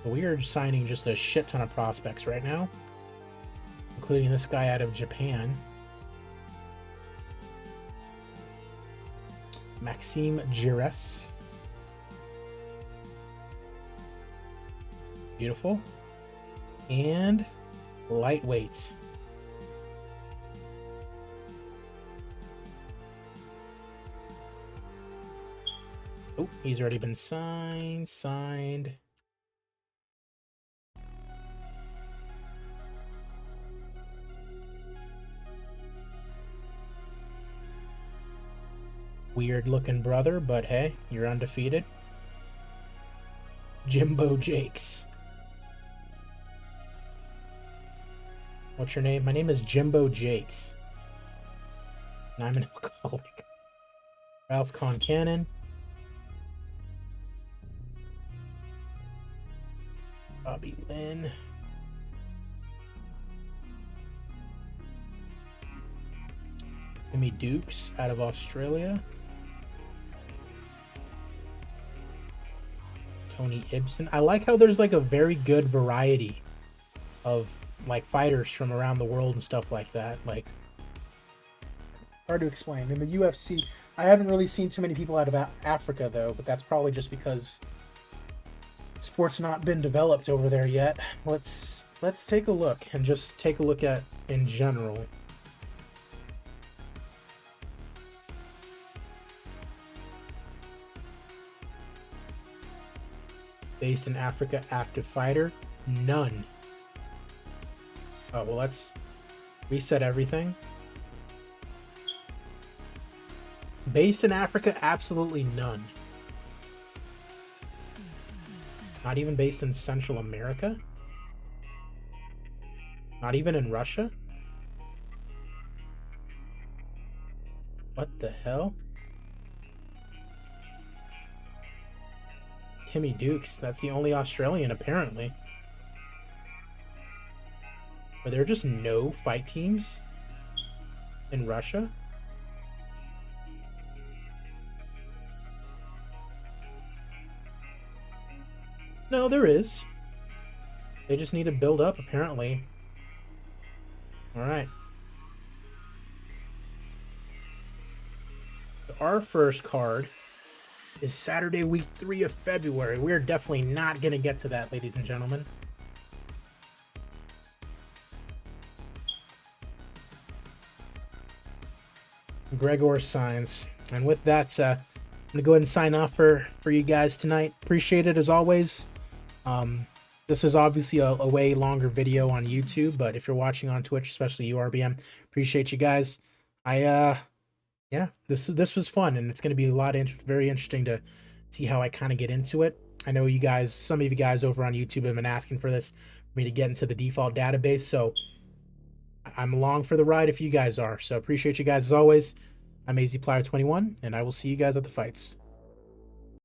We are signing just a shit ton of prospects right now, including this guy out of Japan. Maxime Gires. Beautiful. And lightweight. Oh, he's already been signed. Weird looking brother, but hey, you're undefeated. Jimbo Jakes. What's your name? My name is Jimbo Jakes. And I'm an alcoholic. Ralph Concannon. Bobby Lynn. Jimmy Dukes out of Australia. Tony Ibsen. I like how there's like a very good variety of like fighters from around the world and stuff like that. Like, hard to explain. In the UFC, I haven't really seen too many people out of Africa though, but that's probably just because sport's not been developed over there yet. Let's take a look and just take a look at in general. Based in Africa, active fighter, none. Oh, well, let's reset everything. Based in Africa? Absolutely none. Not even based in Central America? Not even in Russia? What the hell? Timmy Dukes. That's the only Australian, apparently. Are there just no fight teams in Russia? No, there is. They just need to build up, apparently. Alright. Our first card is Saturday, week 3 of February. We're definitely not going to get to that, ladies and gentlemen. Gregor signs. And with that, I'm going to go ahead and sign off for you guys tonight. Appreciate it as always. This is obviously a way longer video on YouTube, but if you're watching on Twitch, especially you, RBM, appreciate you guys. Yeah, this was fun, and it's going to be very interesting to see how I kind of get into it. I know you guys, some of you guys over on YouTube have been asking for this, for me to get into the default database, so I'm along for the ride if you guys are. So appreciate you guys as always. I'm AZPlayer21, and I will see you guys at the fights.